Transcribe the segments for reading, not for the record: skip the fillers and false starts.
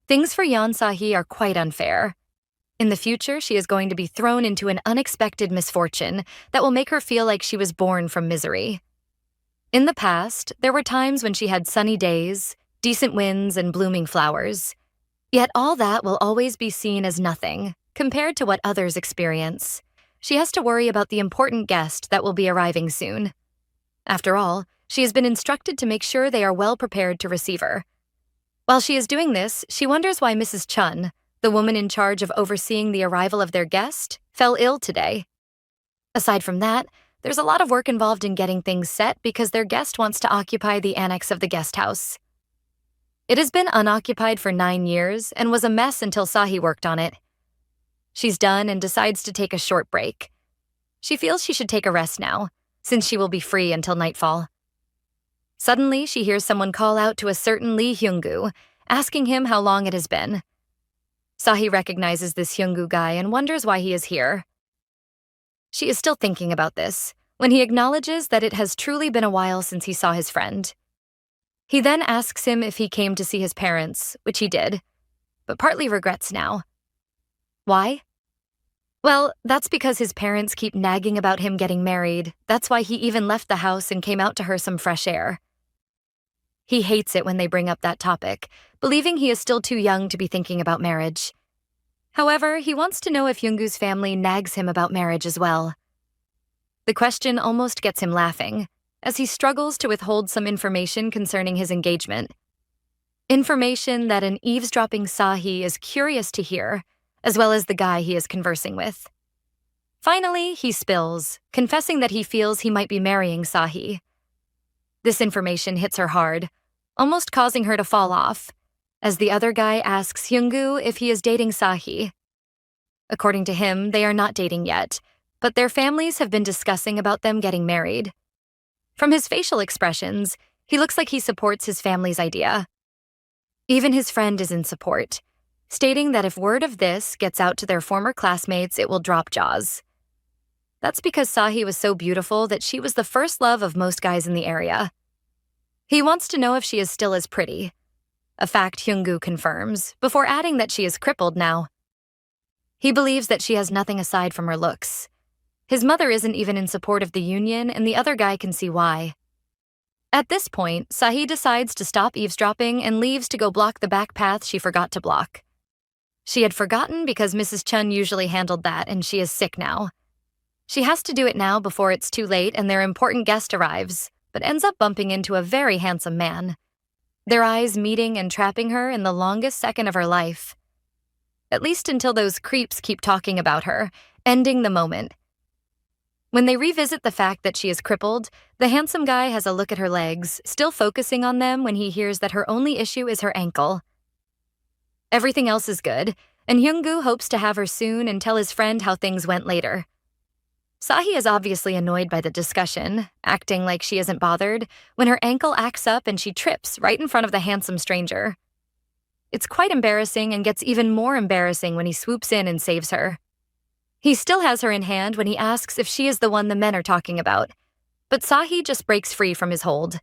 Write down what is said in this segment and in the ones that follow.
Things for Yeon Sahee are quite unfair. In the future, she is going to be thrown into an unexpected misfortune that will make her feel like she was born from misery. In the past, there were times when she had sunny days, decent winds, and blooming flowers. Yet all that will always be seen as nothing compared to what others experience. She has to worry about the important guest that will be arriving soon. After all, she has been instructed to make sure they are well prepared to receive her. While she is doing this, she wonders why Mrs. Chun, the woman in charge of overseeing the arrival of their guest, fell ill today. Aside from that, there's a lot of work involved in getting things set because their guest wants to occupy the annex of the guest house. It has been unoccupied for 9 years and was a mess until Sahee worked on it. She's done and decides to take a short break. She feels she should take a rest now, since she will be free until nightfall. Suddenly, she hears someone call out to a certain Lee Hyung-gu, asking him how long it has been. Sahee recognizes this Hyung-gu guy and wonders why he is here. She is still thinking about this, when he acknowledges that it has truly been a while since he saw his friend. He then asks him if he came to see his parents, which he did, but partly regrets now. Why? Well, that's because his parents keep nagging about him getting married. That's why he even left the house and came out to her some fresh air. He hates it when they bring up that topic, believing he is still too young to be thinking about marriage. However, he wants to know if Hyung-gu's family nags him about marriage as well. The question almost gets him laughing, as he struggles to withhold some information concerning his engagement. Information that an eavesdropping Sahee is curious to hear, as well as the guy he is conversing with. Finally, he spills, confessing that he feels he might be marrying Sahee. This information hits her hard, almost causing her to fall off, as the other guy asks Hyung-gu if he is dating Sahee. According to him, they are not dating yet, but their families have been discussing about them getting married. From his facial expressions, he looks like he supports his family's idea. Even his friend is in support, stating that if word of this gets out to their former classmates, it will drop jaws. That's because Sahee was so beautiful that she was the first love of most guys in the area. He wants to know if she is still as pretty, a fact Hyung-gu confirms, before adding that she is crippled now. He believes that she has nothing aside from her looks. His mother isn't even in support of the union, and the other guy can see why. At this point, Sahee decides to stop eavesdropping and leaves to go block the back path she forgot to block. She had forgotten because Mrs. Chun usually handled that, and she is sick now. She has to do it now before it's too late and their important guest arrives, but ends up bumping into a very handsome man, their eyes meeting and trapping her in the longest second of her life. At least until those creeps keep talking about her, ending the moment. When they revisit the fact that she is crippled, the handsome guy has a look at her legs, still focusing on them when he hears that her only issue is her ankle. Everything else is good, and Hyung-gu hopes to have her soon and tell his friend how things went later. Sahee is obviously annoyed by the discussion, acting like she isn't bothered, when her ankle acts up and she trips right in front of the handsome stranger. It's quite embarrassing and gets even more embarrassing when he swoops in and saves her. He still has her in hand when he asks if she is the one the men are talking about, but Sahee just breaks free from his hold.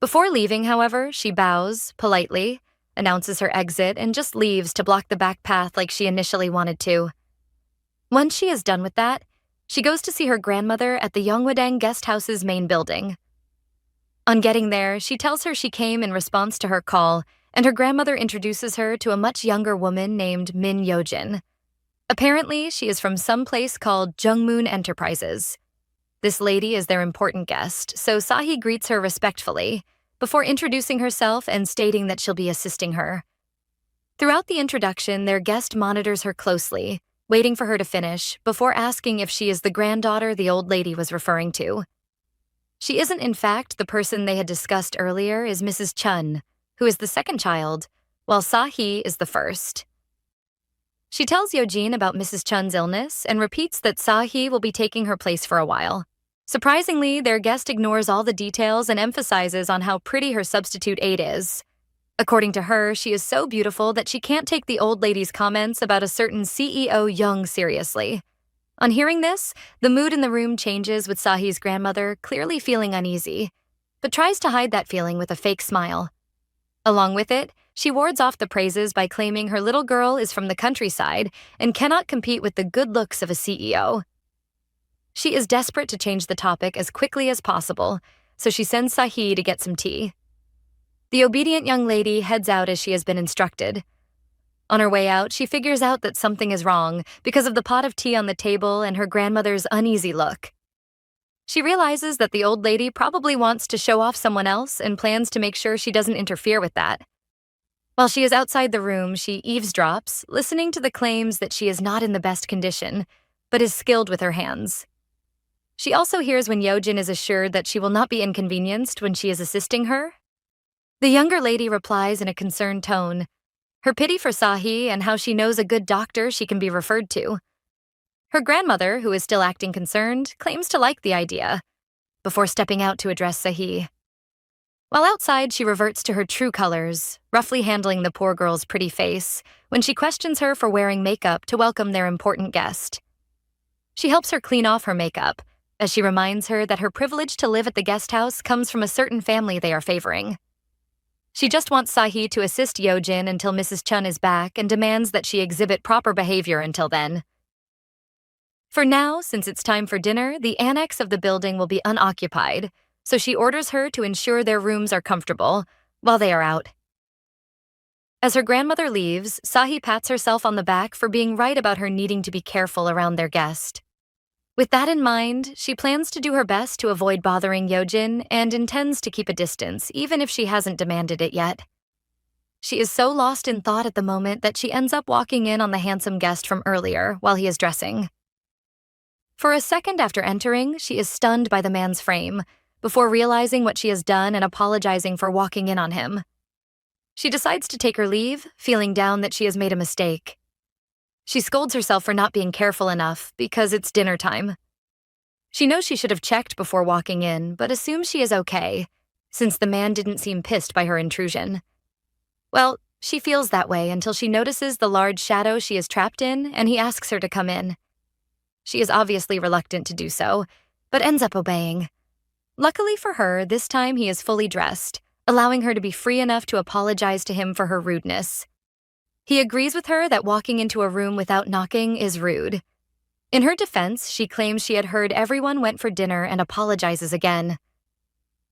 Before leaving, however, she bows, politely, announces her exit, and just leaves to block the back path like she initially wanted to. Once she is done with that, she goes to see her grandmother at the Yeonghwadang guest house's main building. On getting there, she tells her she came in response to her call, and her grandmother introduces her to a much younger woman named Min Yojin. Apparently, she is from some place called Jungmoon Enterprises. This lady is their important guest, so Sahee greets her respectfully, before introducing herself and stating that she'll be assisting her. Throughout the introduction, their guest monitors her closely, waiting for her to finish, before asking if she is the granddaughter the old lady was referring to. She isn't, in fact, the person they had discussed earlier is Mrs. Chun, who is the second child, while Sahee is the first. She tells Yojin about Mrs. Chun's illness and repeats that Sahee will be taking her place for a while. Surprisingly, their guest ignores all the details and emphasizes on how pretty her substitute aide is. According to her, she is so beautiful that she can't take the old lady's comments about a certain CEO Jung seriously. On hearing this, the mood in the room changes with Sahee's grandmother clearly feeling uneasy, but tries to hide that feeling with a fake smile. Along with it, she wards off the praises by claiming her little girl is from the countryside and cannot compete with the good looks of a CEO. She is desperate to change the topic as quickly as possible, so she sends Sahee to get some tea. The obedient young lady heads out as she has been instructed. On her way out, she figures out that something is wrong because of the pot of tea on the table and her grandmother's uneasy look. She realizes that the old lady probably wants to show off someone else and plans to make sure she doesn't interfere with that. While she is outside the room, she eavesdrops, listening to the claims that she is not in the best condition, but is skilled with her hands. She also hears when Yeojin is assured that she will not be inconvenienced when she is assisting her. The younger lady replies in a concerned tone, her pity for Sahee and how she knows a good doctor she can be referred to. Her grandmother, who is still acting concerned, claims to like the idea, before stepping out to address Sahee. While outside, she reverts to her true colors, roughly handling the poor girl's pretty face when she questions her for wearing makeup to welcome their important guest. She helps her clean off her makeup, as she reminds her that her privilege to live at the guest house comes from a certain family they are favoring. She just wants Sahee to assist Yeojin until Mrs. Chun is back and demands that she exhibit proper behavior until then. For now, since it's time for dinner, the annex of the building will be unoccupied, so she orders her to ensure their rooms are comfortable while they are out. As her grandmother leaves, Sahee pats herself on the back for being right about her needing to be careful around their guest. With that in mind, she plans to do her best to avoid bothering Yeojin and intends to keep a distance, even if she hasn't demanded it yet. She is so lost in thought at the moment that she ends up walking in on the handsome guest from earlier while he is dressing. For a second after entering, she is stunned by the man's frame, before realizing what she has done and apologizing for walking in on him. She decides to take her leave, feeling down that she has made a mistake. She scolds herself for not being careful enough because it's dinner time. She knows she should have checked before walking in, but assumes she is okay, since the man didn't seem pissed by her intrusion. Well, she feels that way until she notices the large shadow she is trapped in, and he asks her to come in. She is obviously reluctant to do so, but ends up obeying. Luckily for her, this time he is fully dressed, allowing her to be free enough to apologize to him for her rudeness. He agrees with her that walking into a room without knocking is rude. In her defense, she claims she had heard everyone went for dinner and apologizes again.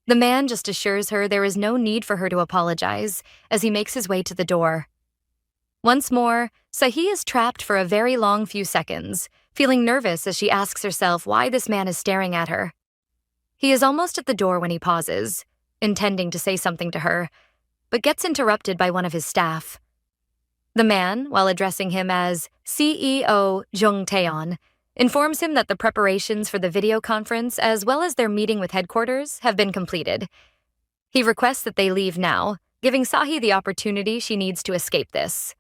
The man just assures her there is no need for her to apologize as he makes his way to the door. Once more, Sahee is trapped for a very long few seconds, feeling nervous as she asks herself why this man is staring at her. He is almost at the door when he pauses, intending to say something to her, but gets interrupted by one of his staff. The man, while addressing him as CEO Jung Taeon, informs him that the preparations for the video conference as well as their meeting with headquarters have been completed. He requests that they leave now, giving Sahee the opportunity she needs to escape this.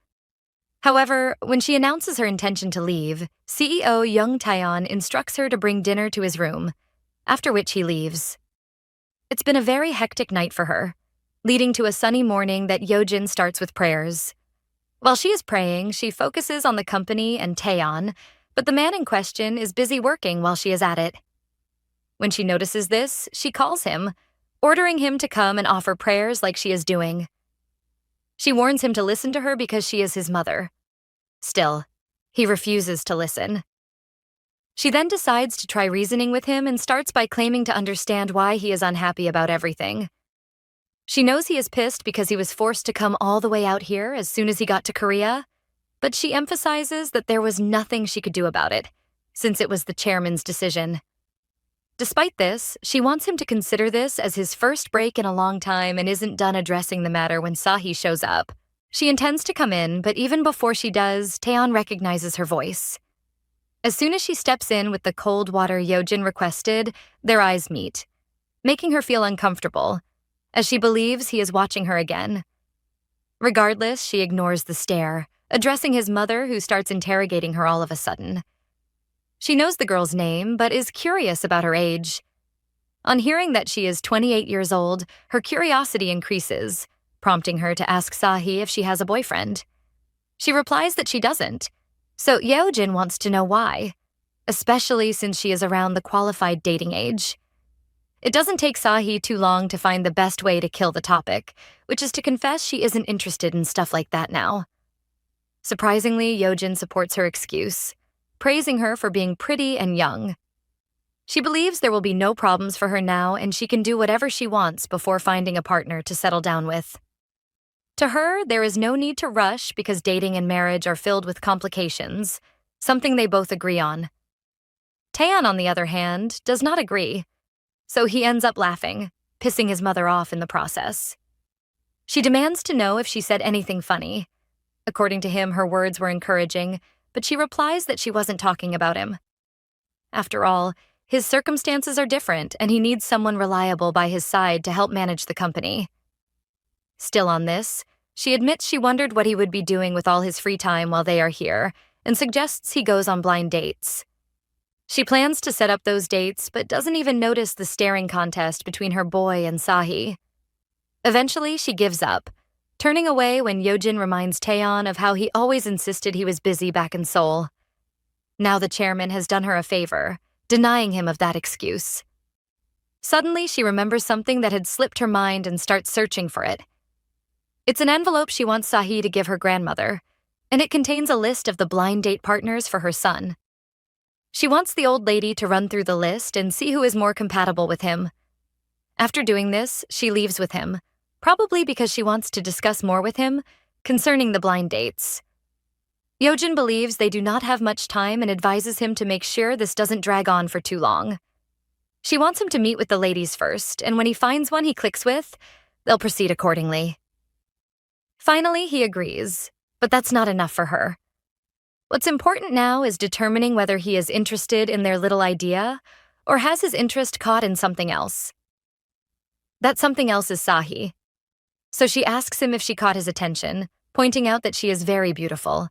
However, when she announces her intention to leave, CEO Jung Taeon instructs her to bring dinner to his room, after which he leaves. It's been a very hectic night for her, leading to a sunny morning that Yeojin starts with prayers. While she is praying, she focuses on the company and Taeon, but the man in question is busy working while she is at it. When she notices this, she calls him, ordering him to come and offer prayers like she is doing. She warns him to listen to her because she is his mother. Still, he refuses to listen. She then decides to try reasoning with him and starts by claiming to understand why he is unhappy about everything. She knows he is pissed because he was forced to come all the way out here as soon as he got to Korea, but she emphasizes that there was nothing she could do about it, since it was the chairman's decision. Despite this, she wants him to consider this as his first break in a long time and isn't done addressing the matter when Sahee shows up. She intends to come in, but even before she does, Taeon recognizes her voice. As soon as she steps in with the cold water Yeojin requested, their eyes meet, making her feel uncomfortable, as she believes he is watching her again. Regardless, she ignores the stare, addressing his mother, who starts interrogating her all of a sudden. She knows the girl's name, but is curious about her age. On hearing that she is 28 years old, her curiosity increases, prompting her to ask Sahee if she has a boyfriend. She replies that she doesn't, so Yeojin wants to know why, especially since she is around the qualified dating age. It doesn't take Sahee too long to find the best way to kill the topic, which is to confess she isn't interested in stuff like that now. Surprisingly, Yeojin supports her excuse, praising her for being pretty and young. She believes there will be no problems for her now and she can do whatever she wants before finding a partner to settle down with. To her, there is no need to rush because dating and marriage are filled with complications, something they both agree on. Taeon, on the other hand, does not agree, so he ends up laughing, pissing his mother off in the process. She demands to know if she said anything funny. According to him, her words were encouraging, but she replies that she wasn't talking about him. After all, his circumstances are different and he needs someone reliable by his side to help manage the company. Still on this, she admits she wondered what he would be doing with all his free time while they are here and suggests he goes on blind dates. She plans to set up those dates but doesn't even notice the staring contest between her boy and Sahee. Eventually, she gives up, turning away when Yeojin reminds Taeon of how he always insisted he was busy back in Seoul. Now the chairman has done her a favor, denying him of that excuse. Suddenly, she remembers something that had slipped her mind and starts searching for it. It's an envelope she wants Sahee to give her grandmother, and it contains a list of the blind date partners for her son. She wants the old lady to run through the list and see who is more compatible with him. After doing this, she leaves with him, probably because she wants to discuss more with him concerning the blind dates. Yeojin believes they do not have much time and advises him to make sure this doesn't drag on for too long. She wants him to meet with the ladies first, and when he finds one he clicks with, they'll proceed accordingly. Finally, he agrees, but that's not enough for her. What's important now is determining whether he is interested in their little idea or has his interest caught in something else. That something else is Sahee. So she asks him if she caught his attention, pointing out that she is very beautiful.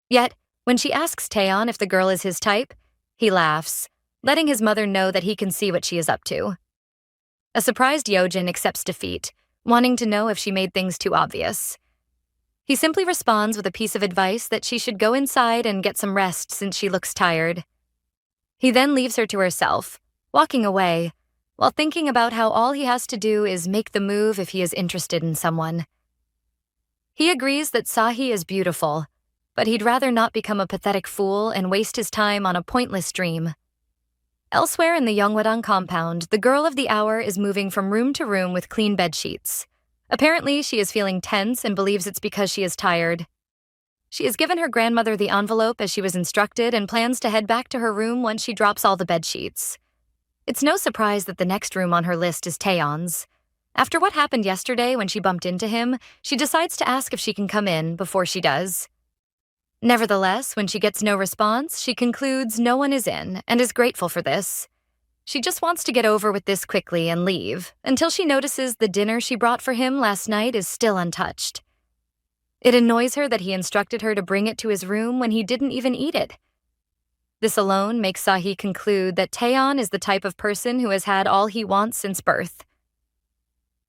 Yet, when she asks Taeon if the girl is his type, he laughs, letting his mother know that he can see what she is up to. A surprised Yeojin accepts defeat, wanting to know if she made things too obvious. He simply responds with a piece of advice that she should go inside and get some rest since she looks tired. He then leaves her to herself, walking away, while thinking about how all he has to do is make the move if he is interested in someone. He agrees that Sahee is beautiful, but he'd rather not become a pathetic fool and waste his time on a pointless dream. Elsewhere in the Yeonghwadang compound, the girl of the hour is moving from room to room with clean bed sheets. Apparently, she is feeling tense and believes it's because she is tired. She has given her grandmother the envelope as she was instructed and plans to head back to her room once she drops all the bed sheets. It's no surprise that the next room on her list is Taeyeon's. After what happened yesterday when she bumped into him, she decides to ask if she can come in before she does. Nevertheless, when she gets no response, she concludes no one is in and is grateful for this. She just wants to get over with this quickly and leave until she notices the dinner she brought for him last night is still untouched. It annoys her that he instructed her to bring it to his room when he didn't even eat it. This alone makes Sahee conclude that Taeon is the type of person who has had all he wants since birth.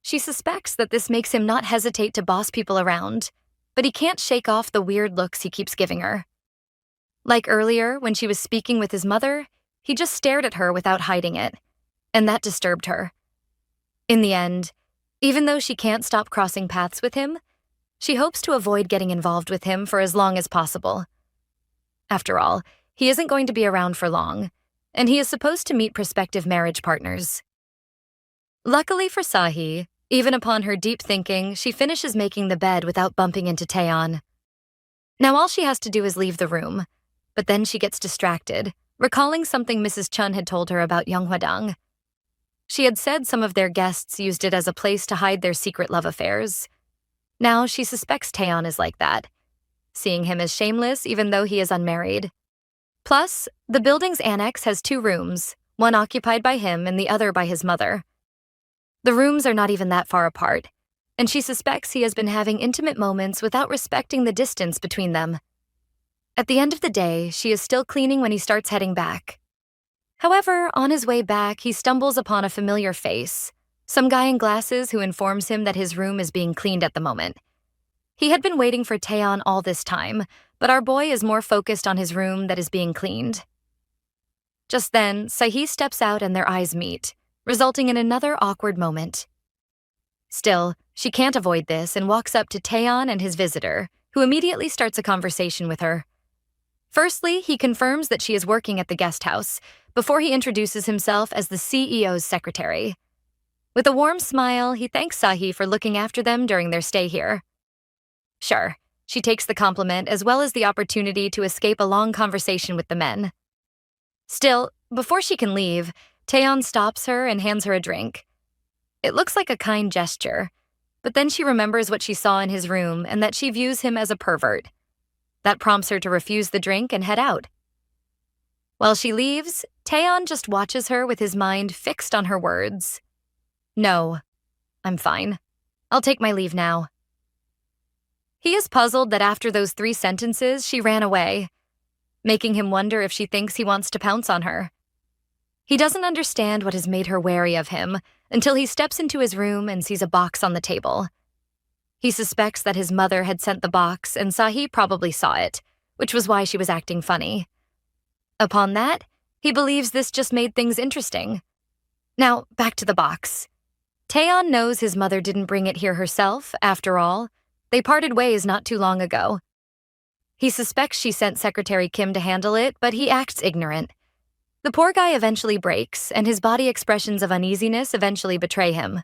She suspects that this makes him not hesitate to boss people around, but he can't shake off the weird looks he keeps giving her. Like earlier, when she was speaking with his mother, he just stared at her without hiding it, and that disturbed her. In the end, even though she can't stop crossing paths with him, she hopes to avoid getting involved with him for as long as possible. After all, he isn't going to be around for long, and he is supposed to meet prospective marriage partners. Luckily for Sahee, even upon her deep thinking, she finishes making the bed without bumping into Taeon. Now all she has to do is leave the room, but then she gets distracted, recalling something Mrs. Chun had told her about Yeonghwadang. She had said some of their guests used it as a place to hide their secret love affairs. Now she suspects Taeon is like that, seeing him as shameless even though he is unmarried. Plus, the building's annex has 2 rooms, one occupied by him and the other by his mother. The rooms are not even that far apart, and she suspects he has been having intimate moments without respecting the distance between them. At the end of the day, she is still cleaning when he starts heading back. However, on his way back, he stumbles upon a familiar face, some guy in glasses who informs him that his room is being cleaned at the moment. He had been waiting for Taeon all this time, but our boy is more focused on his room that is being cleaned. Just then, Sahee steps out and their eyes meet, resulting in another awkward moment. Still, she can't avoid this and walks up to Taeon and his visitor, who immediately starts a conversation with her. Firstly, he confirms that she is working at the guest house before he introduces himself as the CEO's secretary. With a warm smile, he thanks Sahee for looking after them during their stay here. Sure, she takes the compliment as well as the opportunity to escape a long conversation with the men. Still, before she can leave, Taeon stops her and hands her a drink. It looks like a kind gesture, but then she remembers what she saw in his room and that she views him as a pervert. That prompts her to refuse the drink and head out. While she leaves, Taeon just watches her with his mind fixed on her words. No, I'm fine. I'll take my leave now. He is puzzled that after those 3 sentences, she ran away, making him wonder if she thinks he wants to pounce on her. He doesn't understand what has made her wary of him until he steps into his room and sees a box on the table. He suspects that his mother had sent the box and Sahee probably saw it, which was why she was acting funny. Upon that, he believes this just made things interesting. Now, back to the box. Taeon knows his mother didn't bring it here herself, after all. They parted ways not too long ago. He suspects she sent Secretary Kim to handle it, but he acts ignorant. The poor guy eventually breaks, and his body expressions of uneasiness eventually betray him.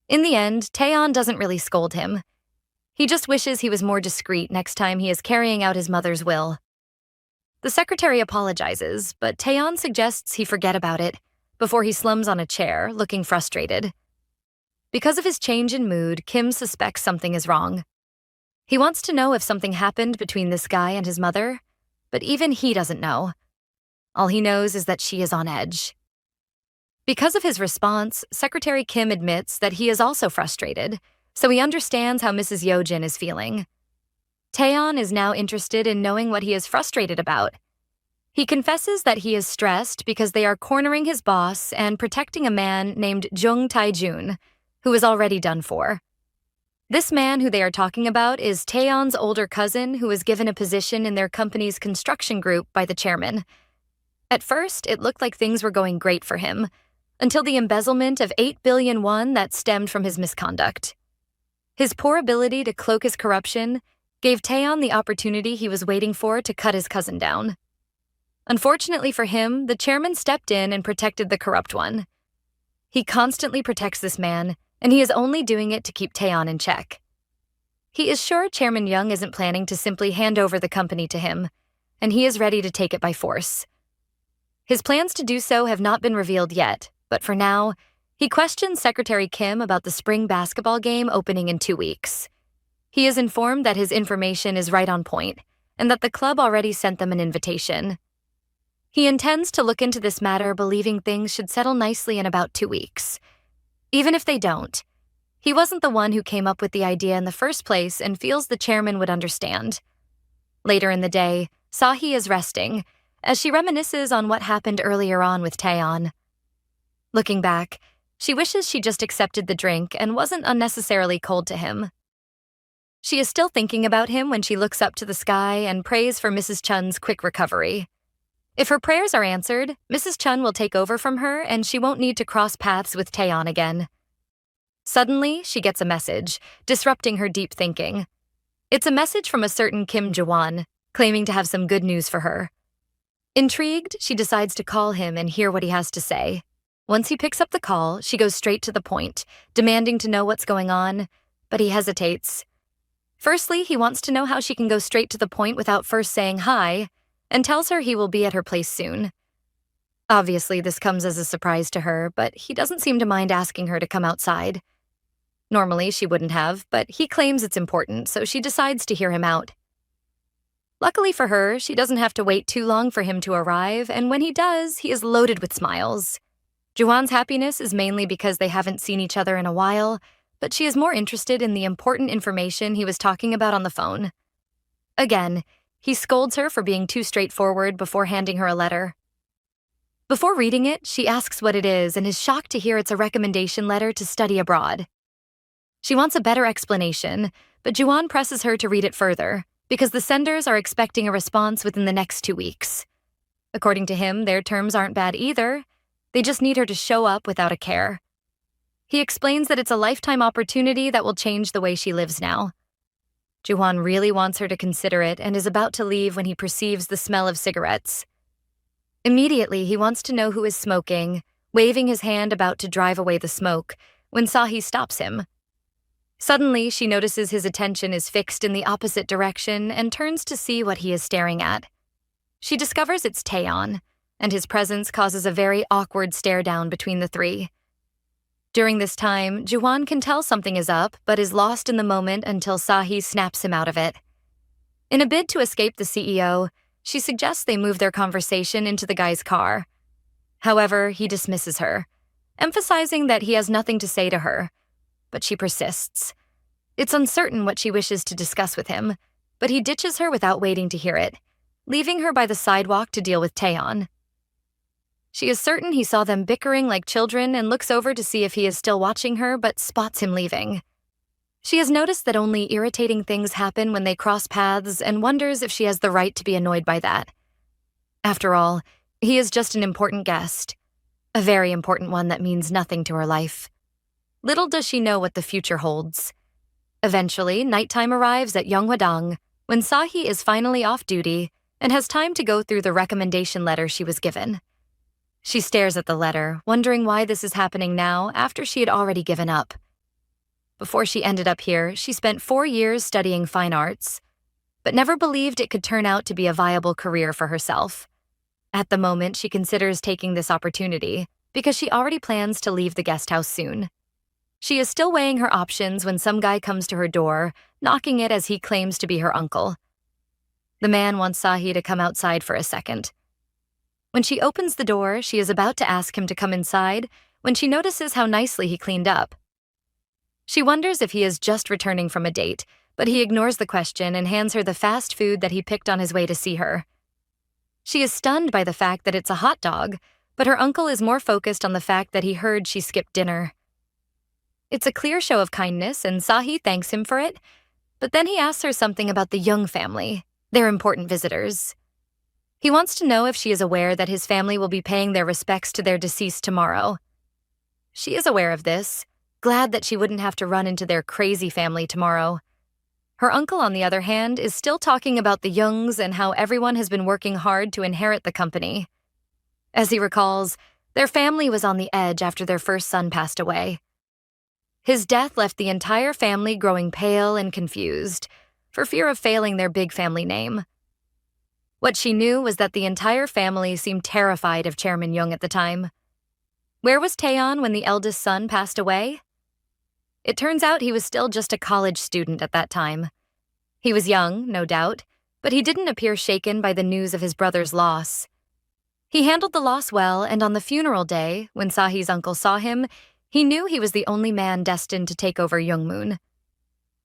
In the end, Taeon doesn't really scold him. He just wishes he was more discreet next time he is carrying out his mother's will. The secretary apologizes, but Taeon suggests he forget about it before he slumps on a chair, looking frustrated. Because of his change in mood, Kim suspects something is wrong. He wants to know if something happened between this guy and his mother, but even he doesn't know. All he knows is that she is on edge. Because of his response, Secretary Kim admits that he is also frustrated, so he understands how Mrs. Yeojin is feeling. Taeon is now interested in knowing what he is frustrated about. He confesses that he is stressed because they are cornering his boss and protecting a man named Jung Taeon, who is already done for. This man who they are talking about is Taeon's older cousin who was given a position in their company's construction group by the chairman. At first, it looked like things were going great for him, until the embezzlement of 8 billion won that stemmed from his misconduct. His poor ability to cloak his corruption gave Taeon the opportunity he was waiting for to cut his cousin down. Unfortunately for him, the chairman stepped in and protected the corrupt one. He constantly protects this man, and he is only doing it to keep Taeon in check. He is sure Chairman Jung isn't planning to simply hand over the company to him, and he is ready to take it by force. His plans to do so have not been revealed yet, but for now, he questions Secretary Kim about the spring basketball game opening in 2 weeks. He is informed that his information is right on point, and that the club already sent them an invitation. He intends to look into this matter, believing things should settle nicely in about 2 weeks. Even if they don't, he wasn't the one who came up with the idea in the first place and feels the chairman would understand. Later in the day, Sahee is resting, as she reminisces on what happened earlier on with Taeon. Looking back, she wishes she just accepted the drink and wasn't unnecessarily cold to him. She is still thinking about him when she looks up to the sky and prays for Mrs. Chun's quick recovery. If her prayers are answered, Mrs. Chun will take over from her and she won't need to cross paths with Taeon again. Suddenly, she gets a message, disrupting her deep thinking. It's a message from a certain Kim Jaewon, claiming to have some good news for her. Intrigued, she decides to call him and hear what he has to say. Once he picks up the call, she goes straight to the point, demanding to know what's going on, but he hesitates. Firstly, he wants to know how she can go straight to the point without first saying hi, and tells her he will be at her place soon. Obviously, this comes as a surprise to her, but he doesn't seem to mind asking her to come outside. Normally, she wouldn't have, but he claims it's important, so she decides to hear him out. Luckily for her, she doesn't have to wait too long for him to arrive, and when he does, he is loaded with smiles. Jaewon's happiness is mainly because they haven't seen each other in a while, but she is more interested in the important information he was talking about on the phone. Again, he scolds her for being too straightforward before handing her a letter. Before reading it, she asks what it is and is shocked to hear it's a recommendation letter to study abroad. She wants a better explanation, but Jaewon presses her to read it further, because the senders are expecting a response within the next 2 weeks. According to him, their terms aren't bad either. They just need her to show up without a care. He explains that it's a lifetime opportunity that will change the way she lives now. Ji-hwan really wants her to consider it and is about to leave when he perceives the smell of cigarettes. Immediately, he wants to know who is smoking, waving his hand about to drive away the smoke, when Sahee stops him. Suddenly, she notices his attention is fixed in the opposite direction and turns to see what he is staring at. She discovers it's Taeon, and his presence causes a very awkward stare down between the three. During this time, Ji-hwan can tell something is up, but is lost in the moment until Sahee snaps him out of it. In a bid to escape the CEO, she suggests they move their conversation into the guy's car. However, he dismisses her, emphasizing that he has nothing to say to her, but she persists. It's uncertain what she wishes to discuss with him, but he ditches her without waiting to hear it, leaving her by the sidewalk to deal with Taeon. She is certain he saw them bickering like children and looks over to see if he is still watching her, but spots him leaving. She has noticed that only irritating things happen when they cross paths and wonders if she has the right to be annoyed by that. After all, he is just an important guest, a very important one that means nothing to her life. Little does she know what the future holds. Eventually, nighttime arrives at Yeonghwadang when Sahee is finally off duty and has time to go through the recommendation letter she was given. She stares at the letter, wondering why this is happening now after she had already given up. Before she ended up here, she spent 4 years studying fine arts, but never believed it could turn out to be a viable career for herself. At the moment, she considers taking this opportunity because she already plans to leave the guest house soon. She is still weighing her options when some guy comes to her door, knocking it as he claims to be her uncle. The man wants Sahee to come outside for a second. When she opens the door, she is about to ask him to come inside when she notices how nicely he cleaned up. She wonders if he is just returning from a date, but he ignores the question and hands her the fast food that he picked on his way to see her. She is stunned by the fact that it's a hot dog, but her uncle is more focused on the fact that he heard she skipped dinner. It's a clear show of kindness, and Sahee thanks him for it, but then he asks her something about the Jung family, their important visitors. He wants to know if she is aware that his family will be paying their respects to their deceased tomorrow. She is aware of this, glad that she wouldn't have to run into their crazy family tomorrow. Her uncle, on the other hand, is still talking about the Jungs and how everyone has been working hard to inherit the company. As he recalls, their family was on the edge after their first son passed away. His death left the entire family growing pale and confused, for fear of failing their big family name. What she knew was that the entire family seemed terrified of Chairman Jung at the time. Where was Taeon when the eldest son passed away? It turns out he was still just a college student at that time. He was young, no doubt, but he didn't appear shaken by the news of his brother's loss. He handled the loss well, and on the funeral day, when Sahee's uncle saw him, he knew he was the only man destined to take over Youngmoon.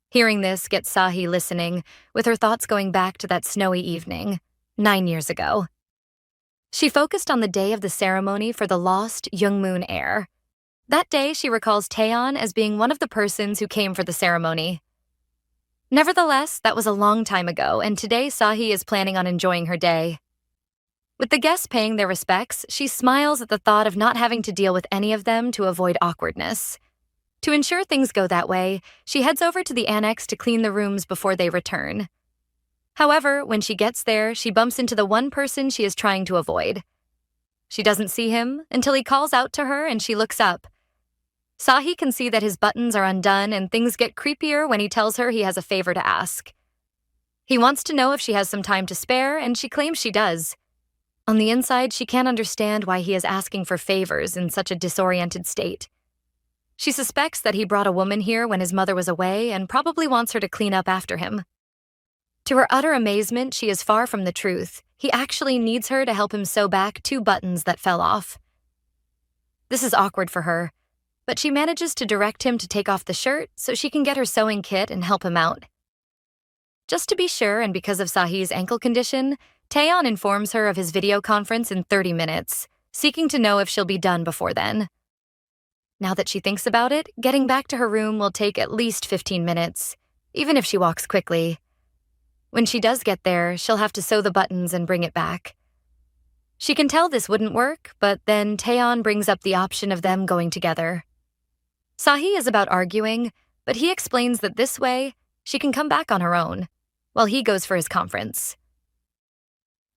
Hearing this gets Sahee listening, with her thoughts going back to that snowy evening, 9 years ago. She focused on the day of the ceremony for the lost Youngmoon heir. That day, she recalls Taeon as being one of the persons who came for the ceremony. Nevertheless, that was a long time ago, and today Sahee is planning on enjoying her day. With the guests paying their respects, she smiles at the thought of not having to deal with any of them to avoid awkwardness. To ensure things go that way, she heads over to the annex to clean the rooms before they return. However, when she gets there, she bumps into the one person she is trying to avoid. She doesn't see him until he calls out to her and she looks up. Sahee can see that his buttons are undone and things get creepier when he tells her he has a favor to ask. He wants to know if she has some time to spare, and she claims she does. On the inside, she can't understand why he is asking for favors in such a disoriented state. She suspects that he brought a woman here when his mother was away and probably wants her to clean up after him. To her utter amazement, she is far from the truth. He actually needs her to help him sew back 2 buttons that fell off. This is awkward for her, but she manages to direct him to take off the shirt so she can get her sewing kit and help him out. Just to be sure, and because of Sahee's ankle condition, Taeon informs her of his video conference in 30 minutes, seeking to know if she'll be done before then. Now that she thinks about it, getting back to her room will take at least 15 minutes, even if she walks quickly. When she does get there, she'll have to sew the buttons and bring it back. She can tell this wouldn't work, but then Taeon brings up the option of them going together. Sahee is about arguing, but he explains that this way, she can come back on her own, while he goes for his conference.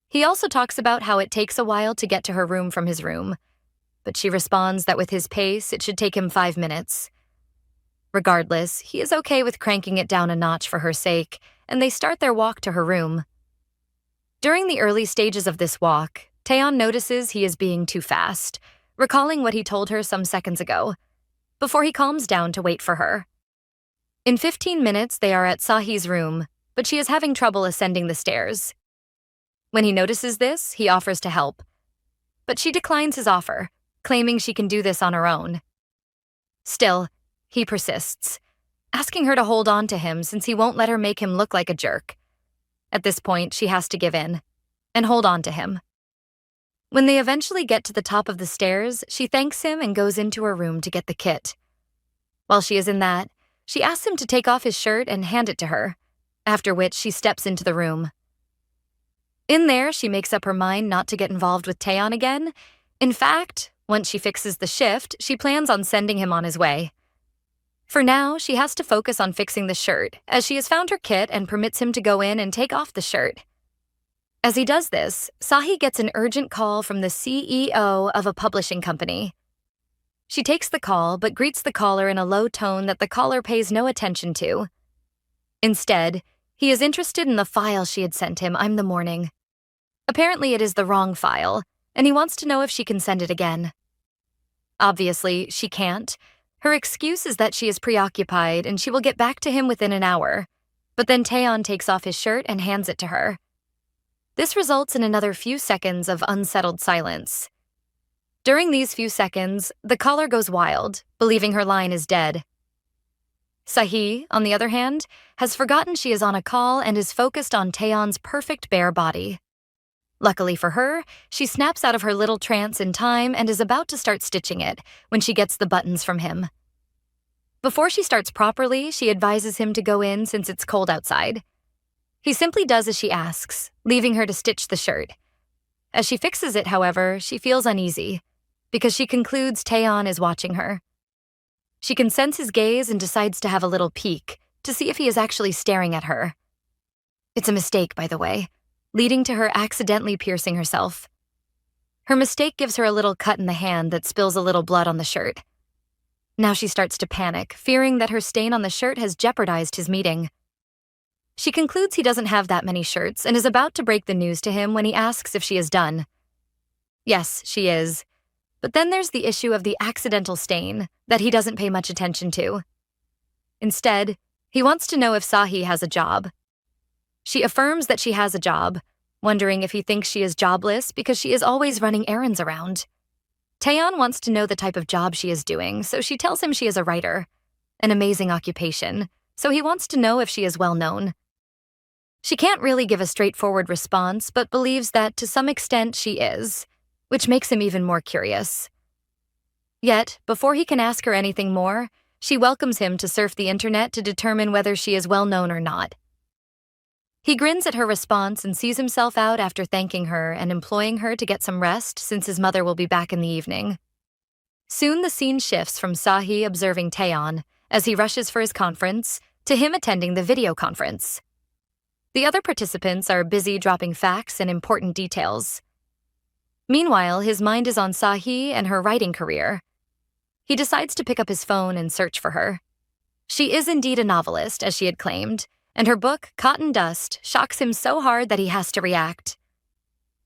He also talks about how it takes a while to get to her room from his room, but she responds that with his pace, it should take him 5 minutes. Regardless, he is okay with cranking it down a notch for her sake, and they start their walk to her room. During the early stages of this walk, Taeon notices he is being too fast, recalling what he told her some seconds ago, before he calms down to wait for her. In 15 minutes, they are at Sahee's room, but she is having trouble ascending the stairs. When he notices this, he offers to help, but she declines his offer, claiming she can do this on her own. Still, he persists, asking her to hold on to him since he won't let her make him look like a jerk. At this point, she has to give in and hold on to him. When they eventually get to the top of the stairs, she thanks him and goes into her room to get the kit. While she is in that, she asks him to take off his shirt and hand it to her, after which she steps into the room. In there, she makes up her mind not to get involved with Taeon again. In fact, once she fixes the shift, she plans on sending him on his way. For now, she has to focus on fixing the shirt, as she has found her kit and permits him to go in and take off the shirt. As he does this, Sahee gets an urgent call from the CEO of a publishing company. She takes the call but greets the caller in a low tone that the caller pays no attention to. Instead, he is interested in the file she had sent him the morning. Apparently it is the wrong file, and he wants to know if she can send it again. Obviously, she can't. Her excuse is that she is preoccupied and she will get back to him within an hour, but then Taeon takes off his shirt and hands it to her. This results in another few seconds of unsettled silence. During these few seconds, the caller goes wild, believing her line is dead. Sahee, on the other hand, has forgotten she is on a call and is focused on Taeon's perfect bare body. Luckily for her, she snaps out of her little trance in time and is about to start stitching it when she gets the buttons from him. Before she starts properly, she advises him to go in since it's cold outside. He simply does as she asks, leaving her to stitch the shirt. As she fixes it, however, she feels uneasy, because she concludes Taeon is watching her. She can sense his gaze and decides to have a little peek to see if he is actually staring at her. It's a mistake, by the way, leading to her accidentally piercing herself. Her mistake gives her a little cut in the hand that spills a little blood on the shirt. Now she starts to panic, fearing that her stain on the shirt has jeopardized his meeting. She concludes he doesn't have that many shirts and is about to break the news to him when he asks if she is done. Yes, she is. But then there's the issue of the accidental stain that he doesn't pay much attention to. Instead, he wants to know if Sahee has a job. She affirms that she has a job, wondering if he thinks she is jobless because she is always running errands around. Taeon wants to know the type of job she is doing, so she tells him she is a writer. An amazing occupation, so he wants to know if she is well known. She can't really give a straightforward response, but believes that to some extent she is, which makes him even more curious. Yet, before he can ask her anything more, she welcomes him to surf the internet to determine whether she is well known or not. He grins at her response and sees himself out after thanking her and imploring her to get some rest since his mother will be back in the evening. Soon the scene shifts from Sahee observing Taeon as he rushes for his conference to him attending the video conference. The other participants are busy dropping facts and important details. Meanwhile, his mind is on Sahee and her writing career. He decides to pick up his phone and search for her. She is indeed a novelist, as she had claimed, and her book, Cotton Dust, shocks him so hard that he has to react.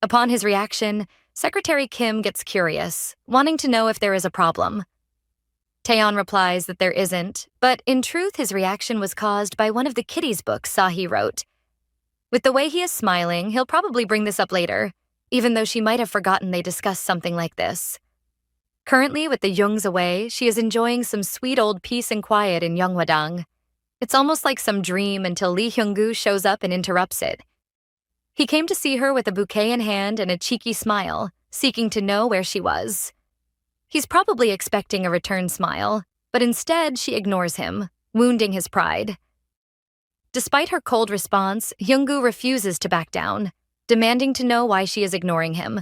Upon his reaction, Secretary Kim gets curious, wanting to know if there is a problem. Taeon replies that there isn't, but in truth his reaction was caused by one of the kiddies' books Sahee wrote. With the way he is smiling, he'll probably bring this up later, even though she might have forgotten they discussed something like this. Currently, with the Jungs away, she is enjoying some sweet old peace and quiet in Yeonghwadang. It's almost like some dream until Lee Hyung-gu shows up and interrupts it. He came to see her with a bouquet in hand and a cheeky smile, seeking to know where she was. He's probably expecting a return smile, but instead she ignores him, wounding his pride. Despite her cold response, Hyung-gu refuses to back down, demanding to know why she is ignoring him.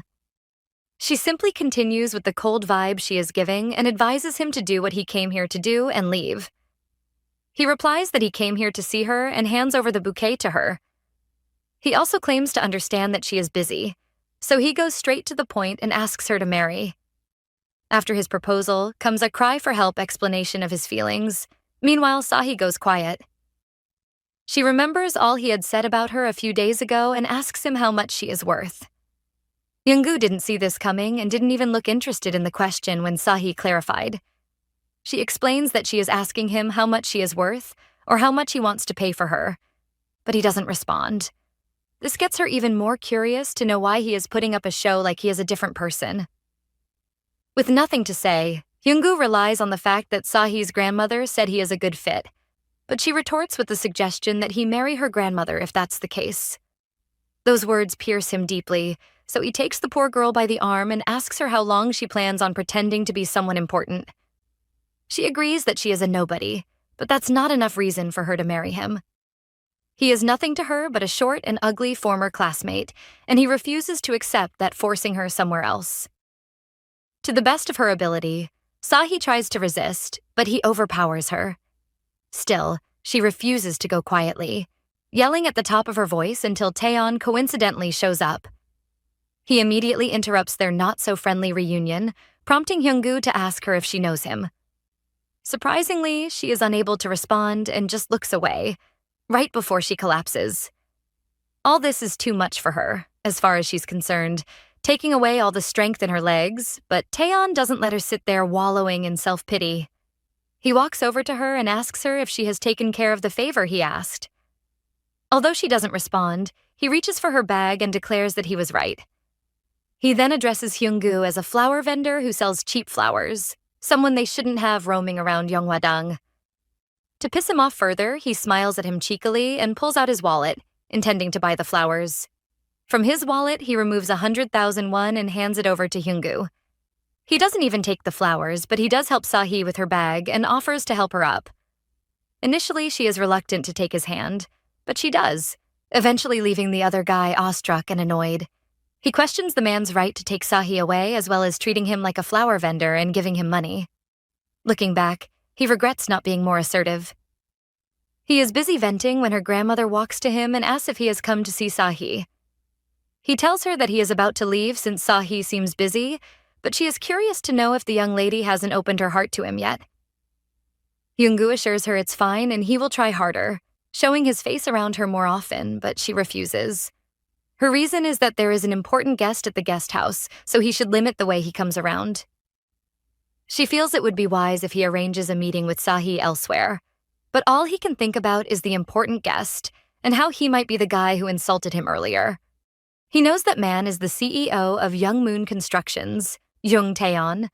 She simply continues with the cold vibe she is giving and advises him to do what he came here to do and leave. He replies that he came here to see her and hands over the bouquet to her. He also claims to understand that she is busy, so he goes straight to the point and asks her to marry. After his proposal comes a cry for help explanation of his feelings. Meanwhile, Sahee goes quiet. She remembers all he had said about her a few days ago and asks him how much she is worth. Yoongu didn't see this coming and didn't even look interested in the question when Sahee clarified. She explains that she is asking him how much she is worth or how much he wants to pay for her, but he doesn't respond. This gets her even more curious to know why he is putting up a show like he is a different person. With nothing to say, Yoongu relies on the fact that Sahee's grandmother said he is a good fit, but she retorts with the suggestion that he marry her grandmother if that's the case. Those words pierce him deeply, so he takes the poor girl by the arm and asks her how long she plans on pretending to be someone important. She agrees that she is a nobody, but that's not enough reason for her to marry him. He is nothing to her but a short and ugly former classmate, and he refuses to accept that, forcing her somewhere else. To the best of her ability, Sahee tries to resist, but he overpowers her. Still, she refuses to go quietly, yelling at the top of her voice until Taeon coincidentally shows up. He immediately interrupts their not-so-friendly reunion, prompting Yoongu to ask her if she knows him. Surprisingly, she is unable to respond and just looks away, right before she collapses. All this is too much for her, as far as she's concerned, taking away all the strength in her legs, but Taeon doesn't let her sit there wallowing in self-pity. He walks over to her and asks her if she has taken care of the favor he asked. Although she doesn't respond, he reaches for her bag and declares that he was right. He then addresses Yoongu as a flower vendor who sells cheap flowers, someone they shouldn't have roaming around Yeonghwadang. To piss him off further, he smiles at him cheekily and pulls out his wallet, intending to buy the flowers. From his wallet, he removes 100,000 won and hands it over to Yoongu. He doesn't even take the flowers, but he does help Sahee with her bag and offers to help her up. Initially, she is reluctant to take his hand, but she does, eventually leaving the other guy awestruck and annoyed. He questions the man's right to take Sahee away, as well as treating him like a flower vendor and giving him money. Looking back, he regrets not being more assertive. He is busy venting when her grandmother walks to him and asks if he has come to see Sahee. He tells her that he is about to leave since Sahee seems busy, but she is curious to know if the young lady hasn't opened her heart to him yet. Yoongu assures her it's fine and he will try harder, showing his face around her more often, but she refuses. Her reason is that there is an important guest at the guest house, so he should limit the way he comes around. She feels it would be wise if he arranges a meeting with Sahee elsewhere, but all he can think about is the important guest and how he might be the guy who insulted him earlier. He knows that man is the CEO of Young Moon Constructions, Jung Taeon,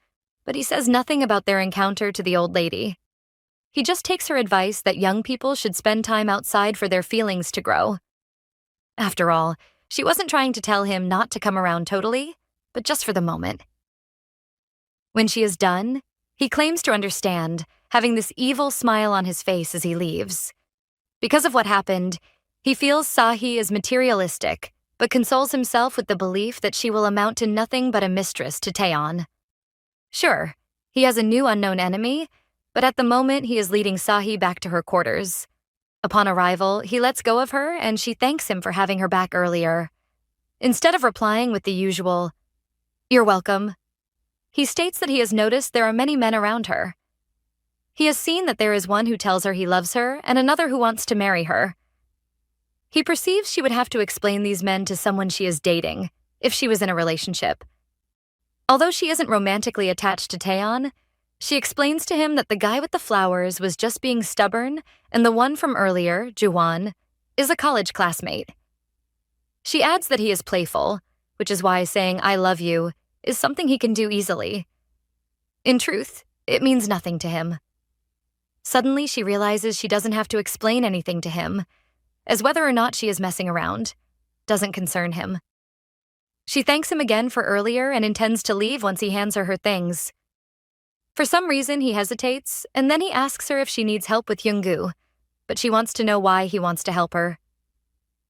but he says nothing about their encounter to the old lady. He just takes her advice that young people should spend time outside for their feelings to grow. After all, she wasn't trying to tell him not to come around totally, but just for the moment. When she is done, he claims to understand, having this evil smile on his face as he leaves. Because of what happened, he feels Sahee is materialistic, but consoles himself with the belief that she will amount to nothing but a mistress to Taeon. Sure, he has a new unknown enemy, but at the moment he is leading Sahee back to her quarters. Upon arrival, he lets go of her and she thanks him for having her back earlier. Instead of replying with the usual, "You're welcome," he states that he has noticed there are many men around her. He has seen that there is one who tells her he loves her and another who wants to marry her. He perceives she would have to explain these men to someone she is dating, if she was in a relationship. Although she isn't romantically attached to Taeon, she explains to him that the guy with the flowers was just being stubborn and the one from earlier, Juwon, is a college classmate. She adds that he is playful, which is why saying "I love you" is something he can do easily. In truth, it means nothing to him. Suddenly, she realizes she doesn't have to explain anything to him, as whether or not she is messing around doesn't concern him. She thanks him again for earlier and intends to leave once he hands her her things. For some reason, he hesitates, and then he asks her if she needs help with Yoongu, but she wants to know why he wants to help her.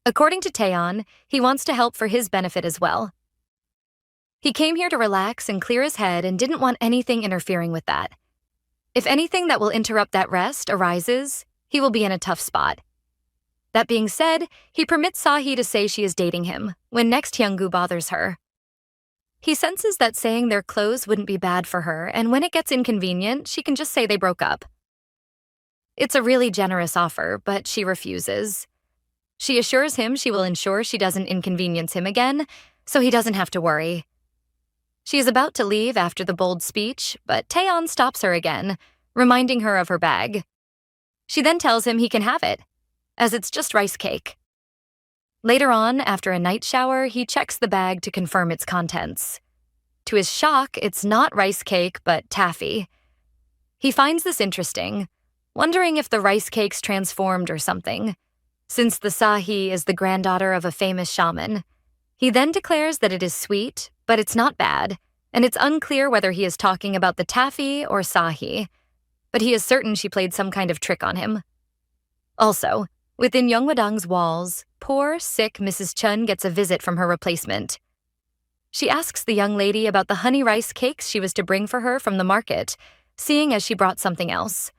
According to Taeon, he wants to help for his benefit as well. He came here to relax and clear his head and didn't want anything interfering with that. If anything that will interrupt that rest arises, he will be in a tough spot. That being said, he permits Sahee to say she is dating him when next Hyunggu bothers her. He senses that saying they're close wouldn't be bad for her, and when it gets inconvenient, she can just say they broke up. It's a really generous offer, but she refuses. She assures him she will ensure she doesn't inconvenience him again, so he doesn't have to worry. She is about to leave after the bold speech, but Taeon stops her again, reminding her of her bag. She then tells him he can have it, as it's just rice cake. Later on, after a night shower, he checks the bag to confirm its contents. To his shock, it's not rice cake, but taffy. He finds this interesting, wondering if the rice cake's transformed or something. Since the Sahee is the granddaughter of a famous shaman, he then declares that it is sweet, but it's not bad, and it's unclear whether he is talking about the taffy or Sahee, but he is certain she played some kind of trick on him. Also, within Yeonghwadang's walls, poor, sick Mrs. Chun gets a visit from her replacement. She asks the young lady about the honey rice cakes she was to bring for her from the market, seeing as she brought something else.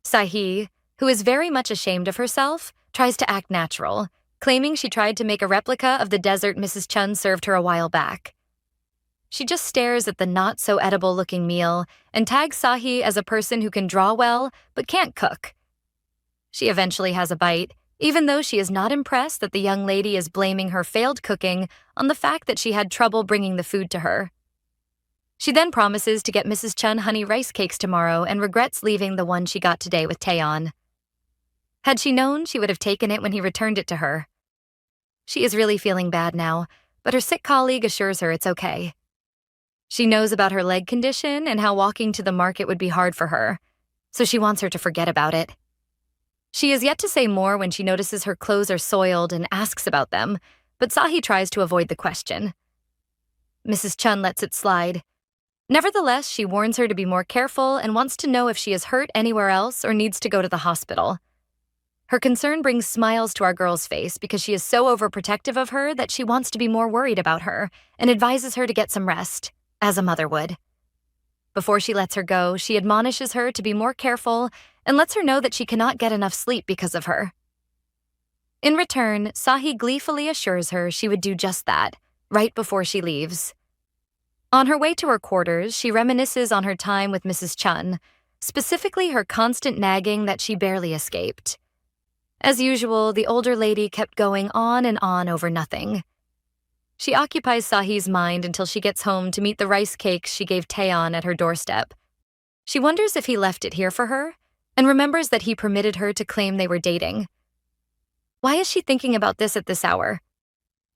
Sahee, who is very much ashamed of herself, tries to act natural, claiming she tried to make a replica of the dessert Mrs. Chun served her a while back. She just stares at the not-so-edible-looking meal and tags Sahee as a person who can draw well but can't cook. She eventually has a bite, even though she is not impressed that the young lady is blaming her failed cooking on the fact that she had trouble bringing the food to her. She then promises to get Mrs. Chun honey rice cakes tomorrow and regrets leaving the one she got today with Taeon. Had she known, she would have taken it when he returned it to her. She is really feeling bad now, but her sick colleague assures her it's okay. She knows about her leg condition and how walking to the market would be hard for her, so she wants her to forget about it. She is yet to say more when she notices her clothes are soiled and asks about them, but Sahee tries to avoid the question. Mrs. Chun lets it slide. Nevertheless, she warns her to be more careful and wants to know if she is hurt anywhere else or needs to go to the hospital. Her concern brings smiles to our girl's face because she is so overprotective of her that she wants to be more worried about her and advises her to get some rest, as a mother would. Before she lets her go, she admonishes her to be more careful and lets her know that she cannot get enough sleep because of her. In return, Sahee gleefully assures her she would do just that, right before she leaves. On her way to her quarters, she reminisces on her time with Mrs. Chun, specifically her constant nagging that she barely escaped. As usual, the older lady kept going on and on over nothing. She occupies Sahee's mind until she gets home to meet the rice cakes she gave Taeon at her doorstep. She wonders if he left it here for her, and remembers that he permitted her to claim they were dating. Why is she thinking about this at this hour?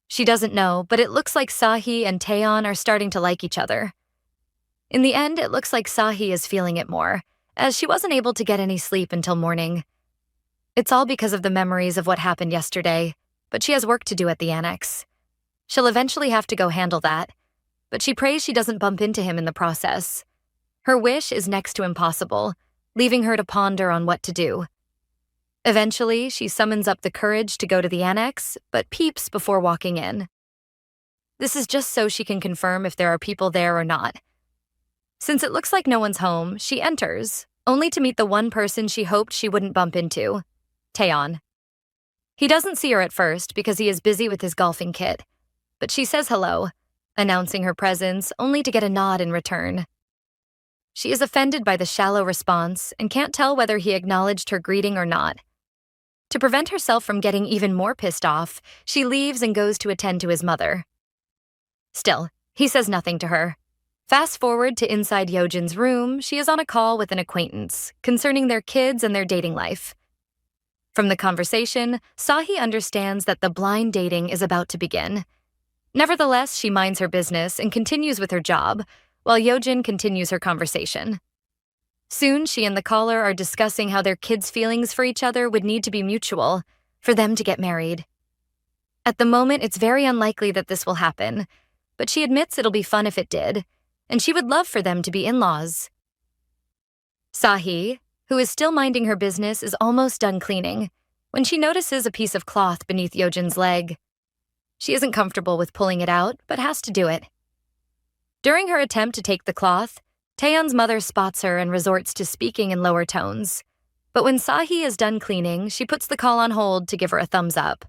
She doesn't know, but it looks like Sahee and Taeon are starting to like each other. In the end, it looks like Sahee is feeling it more, as she wasn't able to get any sleep until morning. It's all because of the memories of what happened yesterday, but she has work to do at the annex. She'll eventually have to go handle that, but she prays she doesn't bump into him in the process. Her wish is next to impossible, leaving her to ponder on what to do. Eventually, she summons up the courage to go to the annex, but peeps before walking in. This is just so she can confirm if there are people there or not. Since it looks like no one's home, she enters, only to meet the one person she hoped she wouldn't bump into, Taeon. He doesn't see her at first because he is busy with his golfing kit, but she says hello, announcing her presence only to get a nod in return. She is offended by the shallow response and can't tell whether he acknowledged her greeting or not. To prevent herself from getting even more pissed off, she leaves and goes to attend to his mother. Still, he says nothing to her. Fast forward to inside Yeojin's room, she is on a call with an acquaintance concerning their kids and their dating life. From the conversation, Sahee understands that the blind dating is about to begin. Nevertheless, she minds her business and continues with her job, while Yeojin continues her conversation. Soon, she and the caller are discussing how their kids' feelings for each other would need to be mutual for them to get married. At the moment, it's very unlikely that this will happen, but she admits it'll be fun if it did, and she would love for them to be in-laws. Sahee, who is still minding her business, is almost done cleaning when she notices a piece of cloth beneath Yeojin's leg. She isn't comfortable with pulling it out, but has to do it. During her attempt to take the cloth, Taeyeon's mother spots her and resorts to speaking in lower tones. But when Sahee is done cleaning, she puts the call on hold to give her a thumbs up.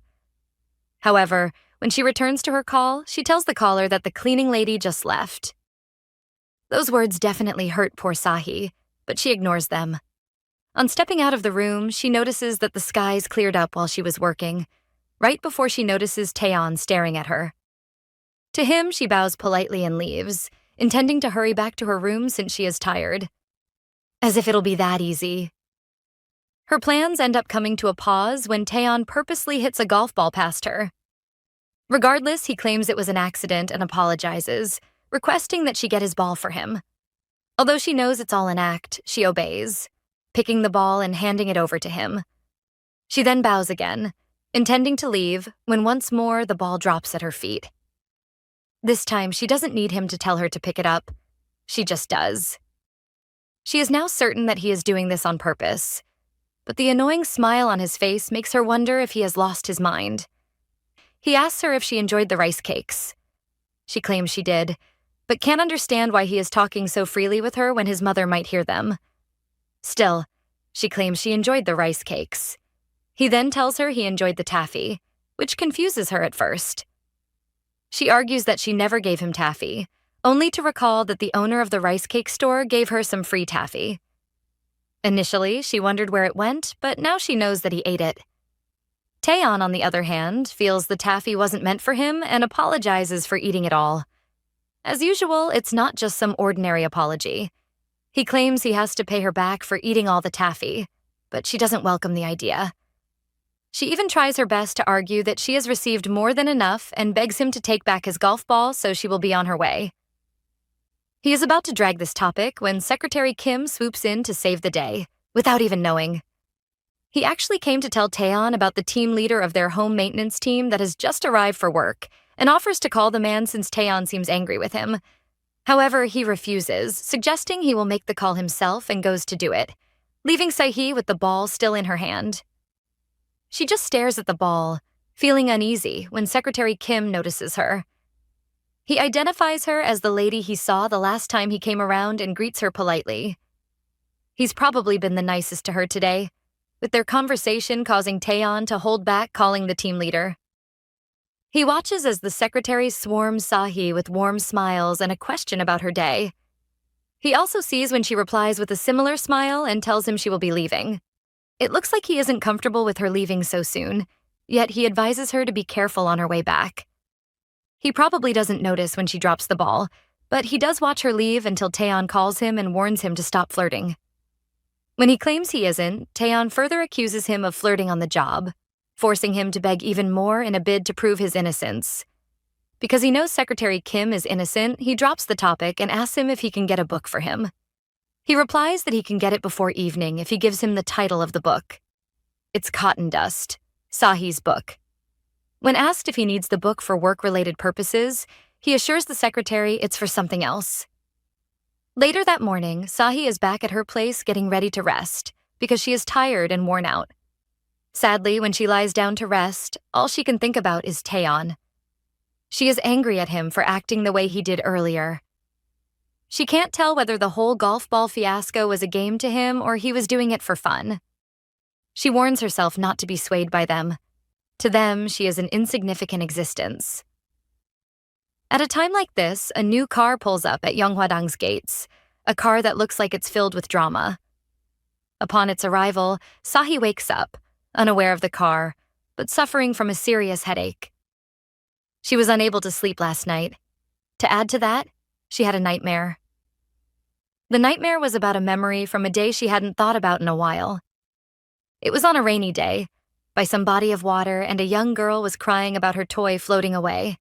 However, when she returns to her call, she tells the caller that the cleaning lady just left. Those words definitely hurt poor Sahee, but she ignores them. On stepping out of the room, she notices that the skies cleared up while she was working, right before she notices Taeyeon staring at her. To him, she bows politely and leaves, intending to hurry back to her room since she is tired. As if it'll be that easy. Her plans end up coming to a pause when Taeyeon purposely hits a golf ball past her. Regardless, he claims it was an accident and apologizes, requesting that she get his ball for him. Although she knows it's all an act, she obeys, picking the ball and handing it over to him. She then bows again, intending to leave, when once more the ball drops at her feet. This time, she doesn't need him to tell her to pick it up. She just does. She is now certain that he is doing this on purpose, but the annoying smile on his face makes her wonder if he has lost his mind. He asks her if she enjoyed the rice cakes. She claims she did, but can't understand why he is talking so freely with her when his mother might hear them. Still, she claims she enjoyed the rice cakes. He then tells her he enjoyed the taffy, which confuses her at first. She argues that she never gave him taffy, only to recall that the owner of the rice cake store gave her some free taffy. Initially, she wondered where it went, but now she knows that he ate it. Taeyeon, on the other hand, feels the taffy wasn't meant for him and apologizes for eating it all. As usual, it's not just some ordinary apology. He claims he has to pay her back for eating all the taffy, but she doesn't welcome the idea. She even tries her best to argue that she has received more than enough and begs him to take back his golf ball so she will be on her way. He is about to drag this topic when Secretary Kim swoops in to save the day, without even knowing. He actually came to tell Taeyeon about the team leader of their home maintenance team that has just arrived for work and offers to call the man since Taeyeon seems angry with him. However, he refuses, suggesting he will make the call himself and goes to do it, leaving Sahee with the ball still in her hand. She just stares at the ball, feeling uneasy when Secretary Kim notices her. He identifies her as the lady he saw the last time he came around and greets her politely. He's probably been the nicest to her today, with their conversation causing Taeyeon to hold back calling the team leader. He watches as the secretary swarms Sahee with warm smiles and a question about her day. He also sees when she replies with a similar smile and tells him she will be leaving. It looks like he isn't comfortable with her leaving so soon, yet he advises her to be careful on her way back. He probably doesn't notice when she drops the ball, but he does watch her leave until Taeyeon calls him and warns him to stop flirting. When he claims he isn't, Taeyeon further accuses him of flirting on the job, forcing him to beg even more in a bid to prove his innocence. Because he knows Secretary Kim is innocent, he drops the topic and asks him if he can get a book for him. He replies that he can get it before evening if he gives him the title of the book. It's Cotton Dust, Sahee's book. When asked if he needs the book for work-related purposes, he assures the secretary it's for something else. Later that morning, Sahee is back at her place getting ready to rest because she is tired and worn out. Sadly, when she lies down to rest, all she can think about is Taeyeon. She is angry at him for acting the way he did earlier. She can't tell whether the whole golf ball fiasco was a game to him or he was doing it for fun. She warns herself not to be swayed by them. To them, she is an insignificant existence. At a time like this, a new car pulls up at Yeonghwadang's gates, a car that looks like it's filled with drama. Upon its arrival, Sahee wakes up, unaware of the car, but suffering from a serious headache. She was unable to sleep last night. To add to that, she had a nightmare. The nightmare was about a memory from a day she hadn't thought about in a while. It was on a rainy day, by some body of water, and a young girl was crying about her toy floating away.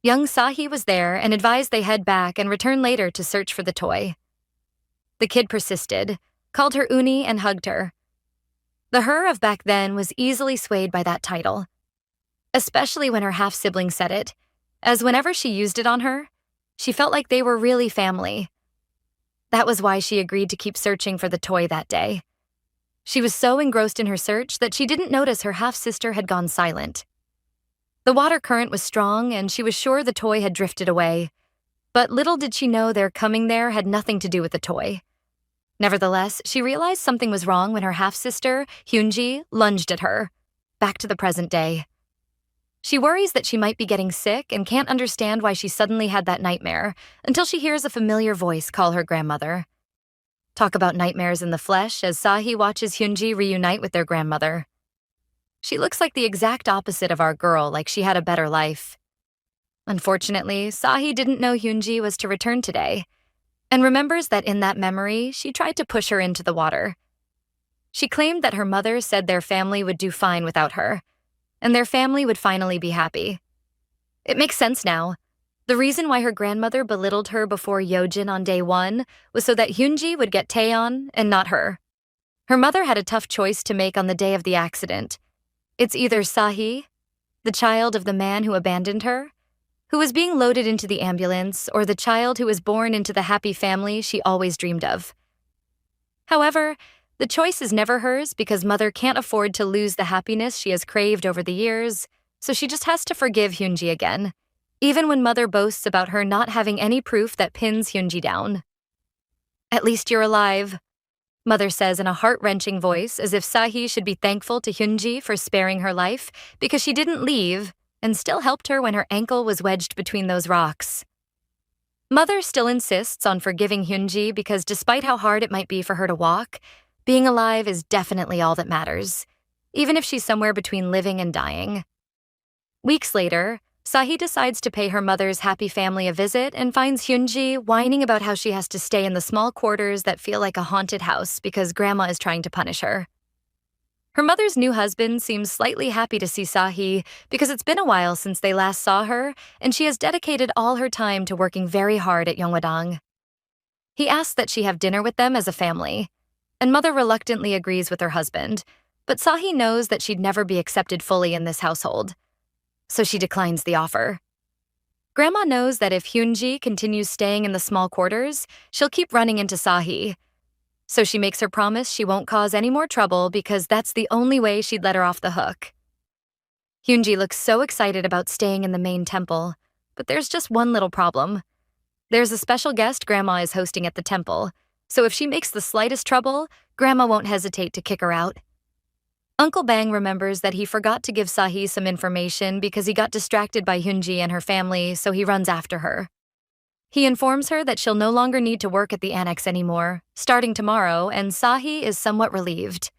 Young Sahee was there and advised they head back and return later to search for the toy. The kid persisted, called her Uni, and hugged her. The her of back then was easily swayed by that title, especially when her half-sibling said it, as whenever she used it on her, she felt like they were really family. That was why she agreed to keep searching for the toy that day. She was so engrossed in her search that she didn't notice her half-sister had gone silent. The water current was strong, and she was sure the toy had drifted away, But little did she know their coming there had nothing to do with the toy. Nevertheless, she realized something was wrong when her half-sister, Hyunji, lunged at her. Back to the present day. She worries that she might be getting sick and can't understand why she suddenly had that nightmare until she hears a familiar voice call her grandmother. Talk about nightmares in the flesh as Sahee watches Hyunji reunite with their grandmother. She looks like the exact opposite of our girl, like she had a better life. Unfortunately, Sahee didn't know Hyunji was to return today, and remembers that in that memory, she tried to push her into the water. She claimed that her mother said their family would do fine without her, and their family would finally be happy. It makes sense now. The reason why her grandmother belittled her before Yeojin on day 1 was so that Hyunji would get Taeon and not her. Her mother had a tough choice to make on the day of the accident. It's either Sahee, the child of the man who abandoned her, who was being loaded into the ambulance, or the child who was born into the happy family she always dreamed of. However, the choice is never hers because Mother can't afford to lose the happiness she has craved over the years, so she just has to forgive Hyunji again, even when Mother boasts about her not having any proof that pins Hyunji down. "At least you're alive," Mother says in a heart-wrenching voice, as if Sahee should be thankful to Hyunji for sparing her life because she didn't leave and still helped her when her ankle was wedged between those rocks. Mother still insists on forgiving Hyunji because despite how hard it might be for her to walk, being alive is definitely all that matters, even if she's somewhere between living and dying. Weeks later, Sahee decides to pay her mother's happy family a visit and finds Hyunji whining about how she has to stay in the small quarters that feel like a haunted house because Grandma is trying to punish her. Her mother's new husband seems slightly happy to see Sahee because it's been a while since they last saw her, and she has dedicated all her time to working very hard at Yeonghwadang. He asks that she have dinner with them as a family, and Mother reluctantly agrees with her husband, but Sahee knows that she'd never be accepted fully in this household, so she declines the offer. Grandma knows that if Hyunji continues staying in the small quarters, she'll keep running into Sahee, so she makes her promise she won't cause any more trouble because that's the only way she'd let her off the hook. Hyunji looks so excited about staying in the main temple, but there's just one little problem. There's a special guest Grandma is hosting at the temple, so if she makes the slightest trouble, Grandma won't hesitate to kick her out. Uncle Bang remembers that he forgot to give Sahee some information because he got distracted by Hyunji and her family, so he runs after her. He informs her that she'll no longer need to work at the annex anymore, starting tomorrow, and Sahee is somewhat relieved.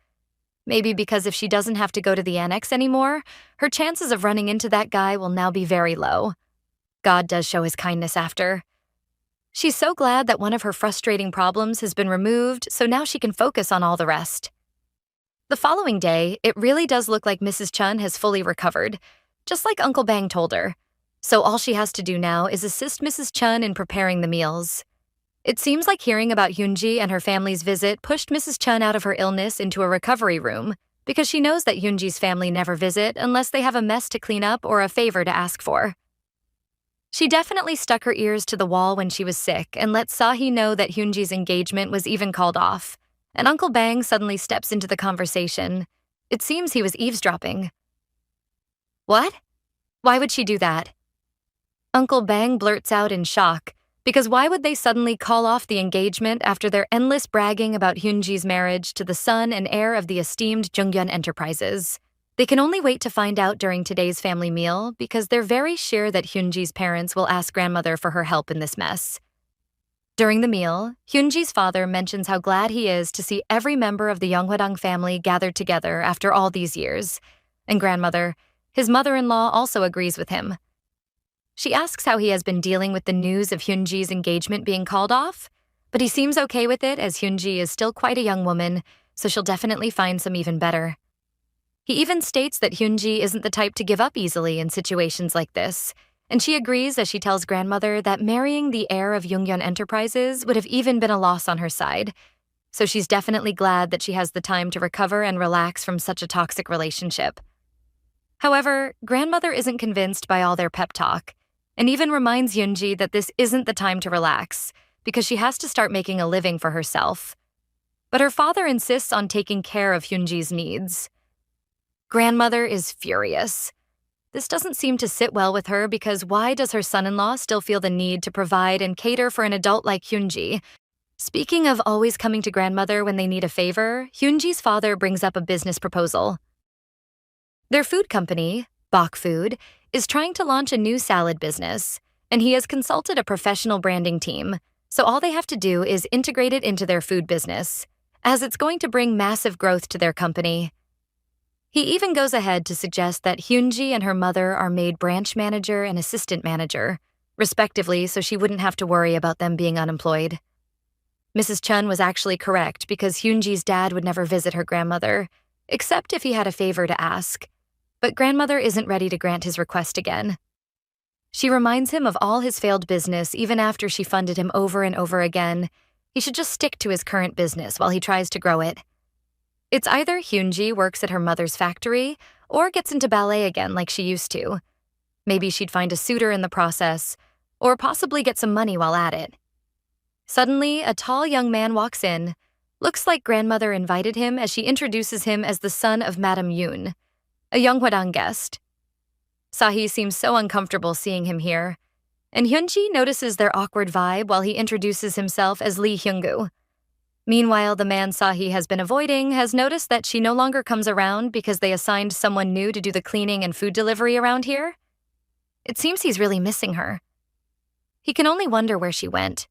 Maybe because if she doesn't have to go to the annex anymore, her chances of running into that guy will now be very low. God does show his kindness after. She's so glad that one of her frustrating problems has been removed, so now she can focus on all the rest. The following day, it really does look like Mrs. Chun has fully recovered, just like Uncle Bang told her. So all she has to do now is assist Mrs. Chun in preparing the meals. It seems like hearing about Hyunji and her family's visit pushed Mrs. Chun out of her illness into a recovery room because she knows that Hyunji's family never visit unless they have a mess to clean up or a favor to ask for. She definitely stuck her ears to the wall when she was sick and let Sahee know that Hyunji's engagement was even called off, and Uncle Bang suddenly steps into the conversation. It seems he was eavesdropping. "What? Why would she do that?" Uncle Bang blurts out in shock, because why would they suddenly call off the engagement after their endless bragging about Hyunji's marriage to the son and heir of the esteemed Jungyeon Enterprises? They can only wait to find out during today's family meal because they're very sure that Hyunji's parents will ask grandmother for her help in this mess. During the meal, Hyunji's father mentions how glad he is to see every member of the Yeonghwadang family gathered together after all these years, and grandmother, his mother-in-law, also agrees with him. She asks how he has been dealing with the news of Hyunji's engagement being called off, but he seems okay with it as Hyunji is still quite a young woman, so she'll definitely find some even better. He even states that Hyunji isn't the type to give up easily in situations like this, and she agrees as she tells grandmother that marrying the heir of Jungyeon Enterprises would have even been a loss on her side, so she's definitely glad that she has the time to recover and relax from such a toxic relationship. However, grandmother isn't convinced by all their pep talk, and even reminds Hyunji that this isn't the time to relax, because she has to start making a living for herself. But her father insists on taking care of Hyunji's needs. Grandmother is furious. this doesn't seem to sit well with her because why does her son-in-law still feel the need to provide and cater for an adult like Hyunji? Speaking of always coming to grandmother when they need a favor, Hyunji's father brings up a business proposal. Their food company, Bok Food, is trying to launch a new salad business, and he has consulted a professional branding team, so all they have to do is integrate it into their food business, as it's going to bring massive growth to their company. He even goes ahead to suggest that Hyunji and her mother are made branch manager and assistant manager, respectively, so she wouldn't have to worry about them being unemployed. Mrs. Chun was actually correct because Hyunji's dad would never visit her grandmother, except if he had a favor to ask. But grandmother isn't ready to grant his request again. She reminds him of all his failed business even after she funded him over and over again. He should just stick to his current business while he tries to grow it. It's either Hyunji works at her mother's factory or gets into ballet again like she used to. Maybe she'd find a suitor in the process, or possibly get some money while at it. Suddenly, a tall young man walks in. Looks like grandmother invited him as she introduces him as the son of Madame Yoon, a Yeonghwadang guest. Sahee seems so uncomfortable seeing him here, and Hyunji notices their awkward vibe while he introduces himself as Lee Hyunggu. Meanwhile, the man Sahee has been avoiding has noticed that she no longer comes around because they assigned someone new to do the cleaning and food delivery around here. It seems he's really missing her. He can only wonder where she went.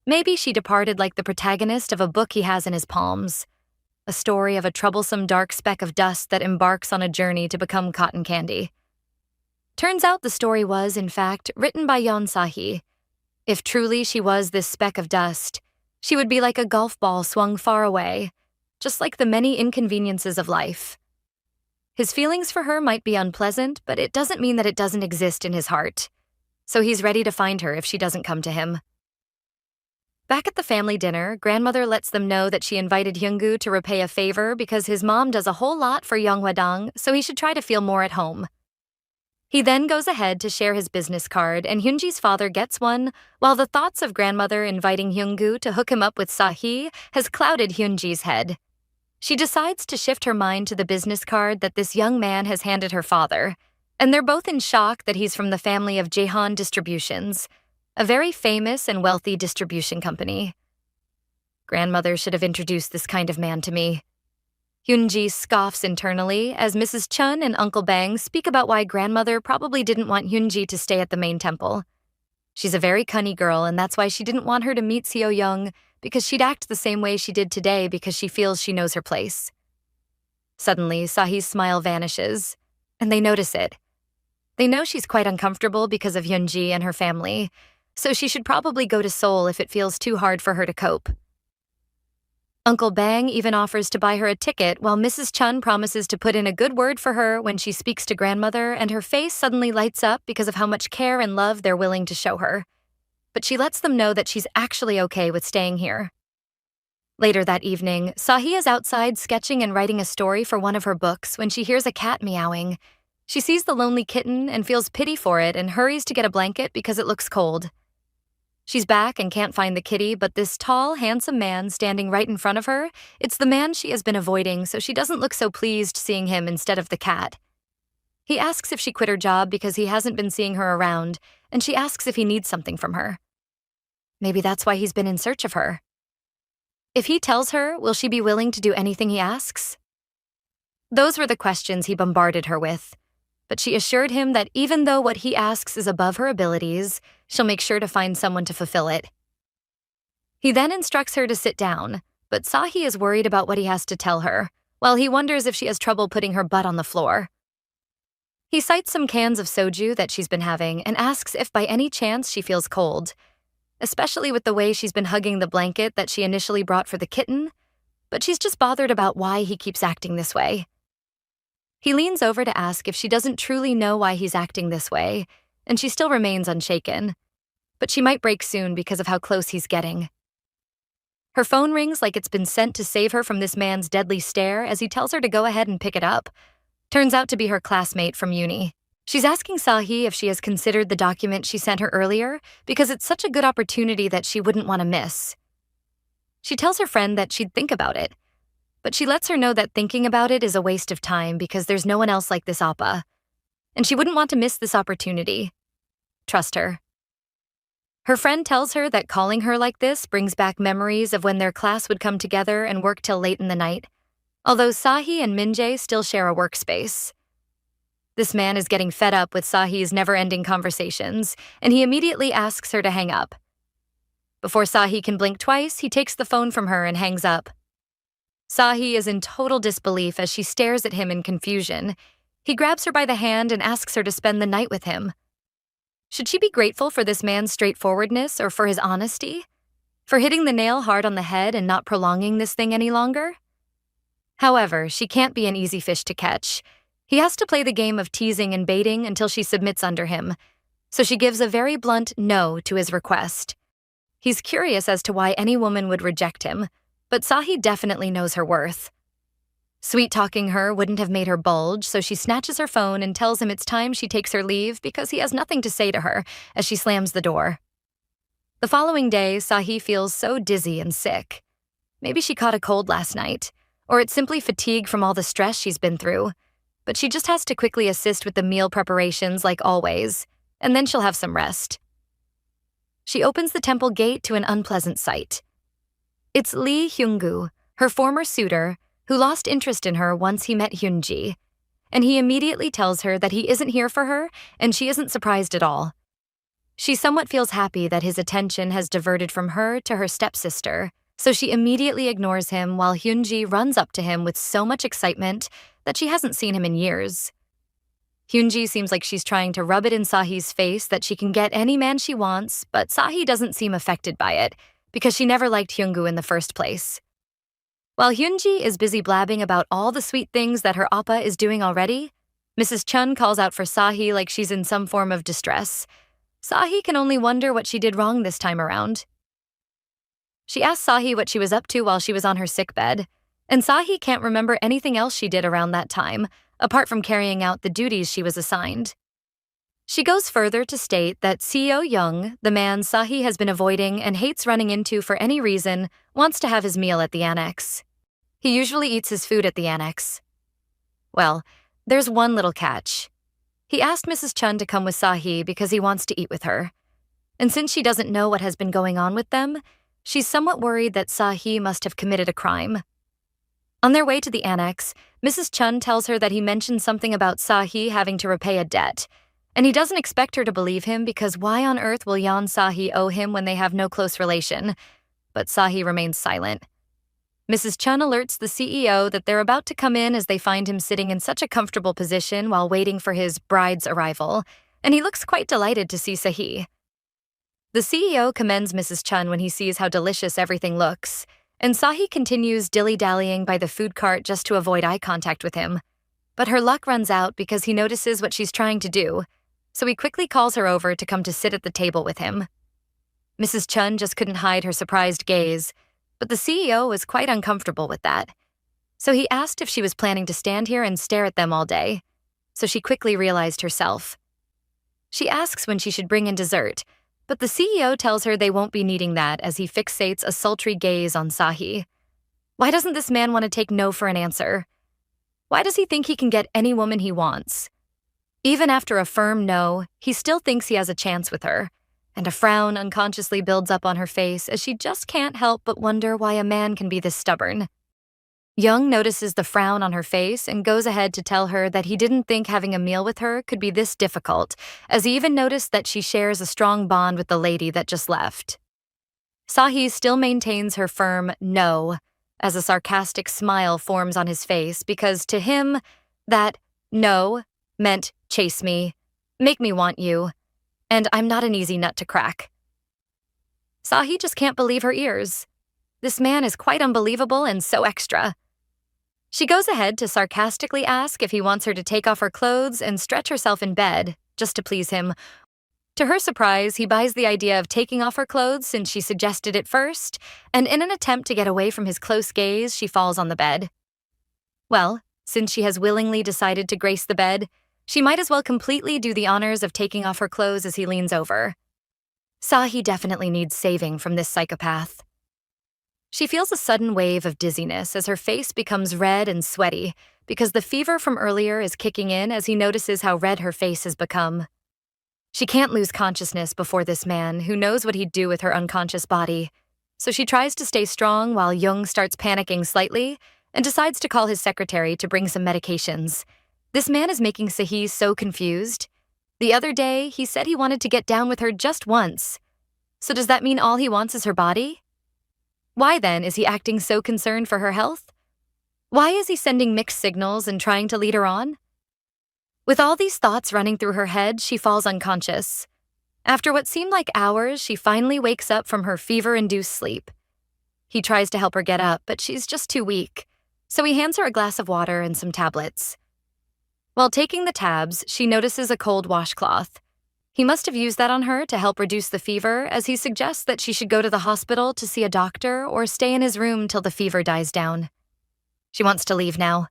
Maybe she departed like the protagonist of a book he has in his palms, a story of a troublesome dark speck of dust that embarks on a journey to become cotton candy. Turns out the story was, in fact, written by Yeon Sahee. If truly she was this speck of dust, she would be like a golf ball swung far away, just like the many inconveniences of life. His feelings for her might be unpleasant, but it doesn't mean that it doesn't exist in his heart. So he's ready to find her if she doesn't come to him. Back at the family dinner, grandmother lets them know that she invited Hyunggu to repay a favor because his mom does a whole lot for Yeonghwadang, so he should try to feel more at home. He then goes ahead to share his business card, and Hyunji's father gets one, while the thoughts of grandmother inviting Hyunggu to hook him up with Sahee has clouded Hyunji's head. She decides to shift her mind to the business card that this young man has handed her father, and they're both in shock that he's from the family of Jaehan Distributions, a very famous and wealthy distribution company. Grandmother should have introduced this kind of man to me. Hyunji scoffs internally as Mrs. Chun and Uncle Bang speak about why grandmother probably didn't want Hyunji to stay at the main temple. She's a very cunny girl, and that's why she didn't want her to meet CEO Jung, because she'd act the same way she did today because she feels she knows her place. Suddenly, Sahee's smile vanishes, and they notice it. They know she's quite uncomfortable because of Hyunji and her family, so she should probably go to Seoul if it feels too hard for her to cope. Uncle Bang even offers to buy her a ticket while Mrs. Chun promises to put in a good word for her when she speaks to grandmother, and her face suddenly lights up because of how much care and love they're willing to show her. But she lets them know that she's actually okay with staying here. Later that evening, Sahee is outside sketching and writing a story for one of her books when she hears a cat meowing. She sees the lonely kitten and feels pity for it and hurries to get a blanket because it looks cold. She's back and can't find the kitty, but this tall, handsome man standing right in front of her, it's the man she has been avoiding, so she doesn't look so pleased seeing him instead of the cat. He asks if she quit her job because he hasn't been seeing her around, and she asks if he needs something from her. Maybe that's why he's been in search of her. If he tells her, will she be willing to do anything he asks? Those were the questions he bombarded her with. But she assured him that even though what he asks is above her abilities, she'll make sure to find someone to fulfill it. He then instructs her to sit down, but Sahee is worried about what he has to tell her, while he wonders if she has trouble putting her butt on the floor. He cites some cans of soju that she's been having and asks if by any chance she feels cold, especially with the way she's been hugging the blanket that she initially brought for the kitten, but she's just bothered about why he keeps acting this way. He leans over to ask if she doesn't truly know why he's acting this way, and she still remains unshaken. But she might break soon because of how close he's getting. Her phone rings like it's been sent to save her from this man's deadly stare as he tells her to go ahead and pick it up. Turns out to be her classmate from uni. She's asking Sahee if she has considered the document she sent her earlier because it's such a good opportunity that she wouldn't want to miss. She tells her friend that she'd think about it, but she lets her know that thinking about it is a waste of time because there's no one else like this oppa. and she wouldn't want to miss this opportunity. Trust her. Her friend tells her that calling her like this brings back memories of when their class would come together and work till late in the night, although Sahee and Minjae still share a workspace. This man is getting fed up with Sahee's never-ending conversations, and he immediately asks her to hang up. Before Sahee can blink twice, he takes the phone from her and hangs up. Sahee is in total disbelief as she stares at him in confusion. He grabs her by the hand and asks her to spend the night with him. Should she be grateful for this man's straightforwardness or for his honesty? For hitting the nail hard on the head and not prolonging this thing any longer? However, she can't be an easy fish to catch. He has to play the game of teasing and baiting until she submits under him, so she gives a very blunt no to his request. He's curious as to why any woman would reject him, but Sahee definitely knows her worth. Sweet-talking her wouldn't have made her bulge, so she snatches her phone and tells him it's time she takes her leave because he has nothing to say to her as she slams the door. The following day, Sahee feels so dizzy and sick. Maybe she caught a cold last night, or it's simply fatigue from all the stress she's been through, but she just has to quickly assist with the meal preparations like always, and then she'll have some rest. She opens the temple gate to an unpleasant sight. It's Lee Hyung-gu, her former suitor, who lost interest in her once he met Hyun-ji, and he immediately tells her that he isn't here for her, and she isn't surprised at all. She somewhat feels happy that his attention has diverted from her to her stepsister, so she immediately ignores him while Hyun-ji runs up to him with so much excitement that she hasn't seen him in years. Hyun-ji seems like she's trying to rub it in Sahee's face that she can get any man she wants, but Sahee doesn't seem affected by it, because she never liked Hyung-gu in the first place. While Hyun-ji is busy blabbing about all the sweet things that her oppa is doing already, Mrs. Chun calls out for Sahee like she's in some form of distress. Sahee can only wonder what she did wrong this time around. She asks Sahee what she was up to while she was on her sickbed, and Sahee can't remember anything else she did around that time, apart from carrying out the duties she was assigned. She goes further to state that CEO Jung, the man Sahee has been avoiding and hates running into for any reason, wants to have his meal at the annex. He usually eats his food at the annex. Well, there's one little catch. He asked Mrs. Chun to come with Sahee because he wants to eat with her. And since she doesn't know what has been going on with them, she's somewhat worried that Sahee must have committed a crime. On their way to the annex, Mrs. Chun tells her that he mentioned something about Sahee having to repay a debt, and he doesn't expect her to believe him because why on earth will Yeon Sahee owe him when they have no close relation? But Sahee remains silent. Mrs. Chun alerts the CEO that they're about to come in as they find him sitting in such a comfortable position while waiting for his bride's arrival, and he looks quite delighted to see Sahee. The CEO commends Mrs. Chun when he sees how delicious everything looks, and Sahee continues dilly-dallying by the food cart just to avoid eye contact with him. But her luck runs out because he notices what she's trying to do, so he quickly calls her over to come to sit at the table with him. Mrs. Chun just couldn't hide her surprised gaze, but the CEO was quite uncomfortable with that. So he asked if she was planning to stand here and stare at them all day, so she quickly realized herself. She asks when she should bring in dessert, but the CEO tells her they won't be needing that as he fixates a sultry gaze on Sahee. Why doesn't this man want to take no for an answer? Why does he think he can get any woman he wants? Even after a firm no, he still thinks he has a chance with her, and a frown unconsciously builds up on her face as she just can't help but wonder why a man can be this stubborn. Jung notices the frown on her face and goes ahead to tell her that he didn't think having a meal with her could be this difficult, as he even noticed that she shares a strong bond with the lady that just left. Sahee still maintains her firm no, as a sarcastic smile forms on his face because to him, that no meant chase me, make me want you, and I'm not an easy nut to crack. Sahee just can't believe her ears. This man is quite unbelievable and so extra. She goes ahead to sarcastically ask if he wants her to take off her clothes and stretch herself in bed, just to please him. To her surprise, he buys the idea of taking off her clothes since she suggested it first, and in an attempt to get away from his close gaze, she falls on the bed. Well, since she has willingly decided to grace the bed, she might as well completely do the honors of taking off her clothes as he leans over. Sahee definitely needs saving from this psychopath. She feels a sudden wave of dizziness as her face becomes red and sweaty because the fever from earlier is kicking in as he notices how red her face has become. She can't lose consciousness before this man, who knows what he'd do with her unconscious body. So she tries to stay strong while Jung starts panicking slightly and decides to call his secretary to bring some medications. This man is making Sahee so confused. The other day, he said he wanted to get down with her just once. So does that mean all he wants is her body? Why then is he acting so concerned for her health? Why is he sending mixed signals and trying to lead her on? With all these thoughts running through her head, she falls unconscious. After what seemed like hours, she finally wakes up from her fever-induced sleep. He tries to help her get up, but she's just too weak, so he hands her a glass of water and some tablets. While taking the tabs, she notices a cold washcloth. He must have used that on her to help reduce the fever, as he suggests that she should go to the hospital to see a doctor or stay in his room till the fever dies down. She wants to leave now.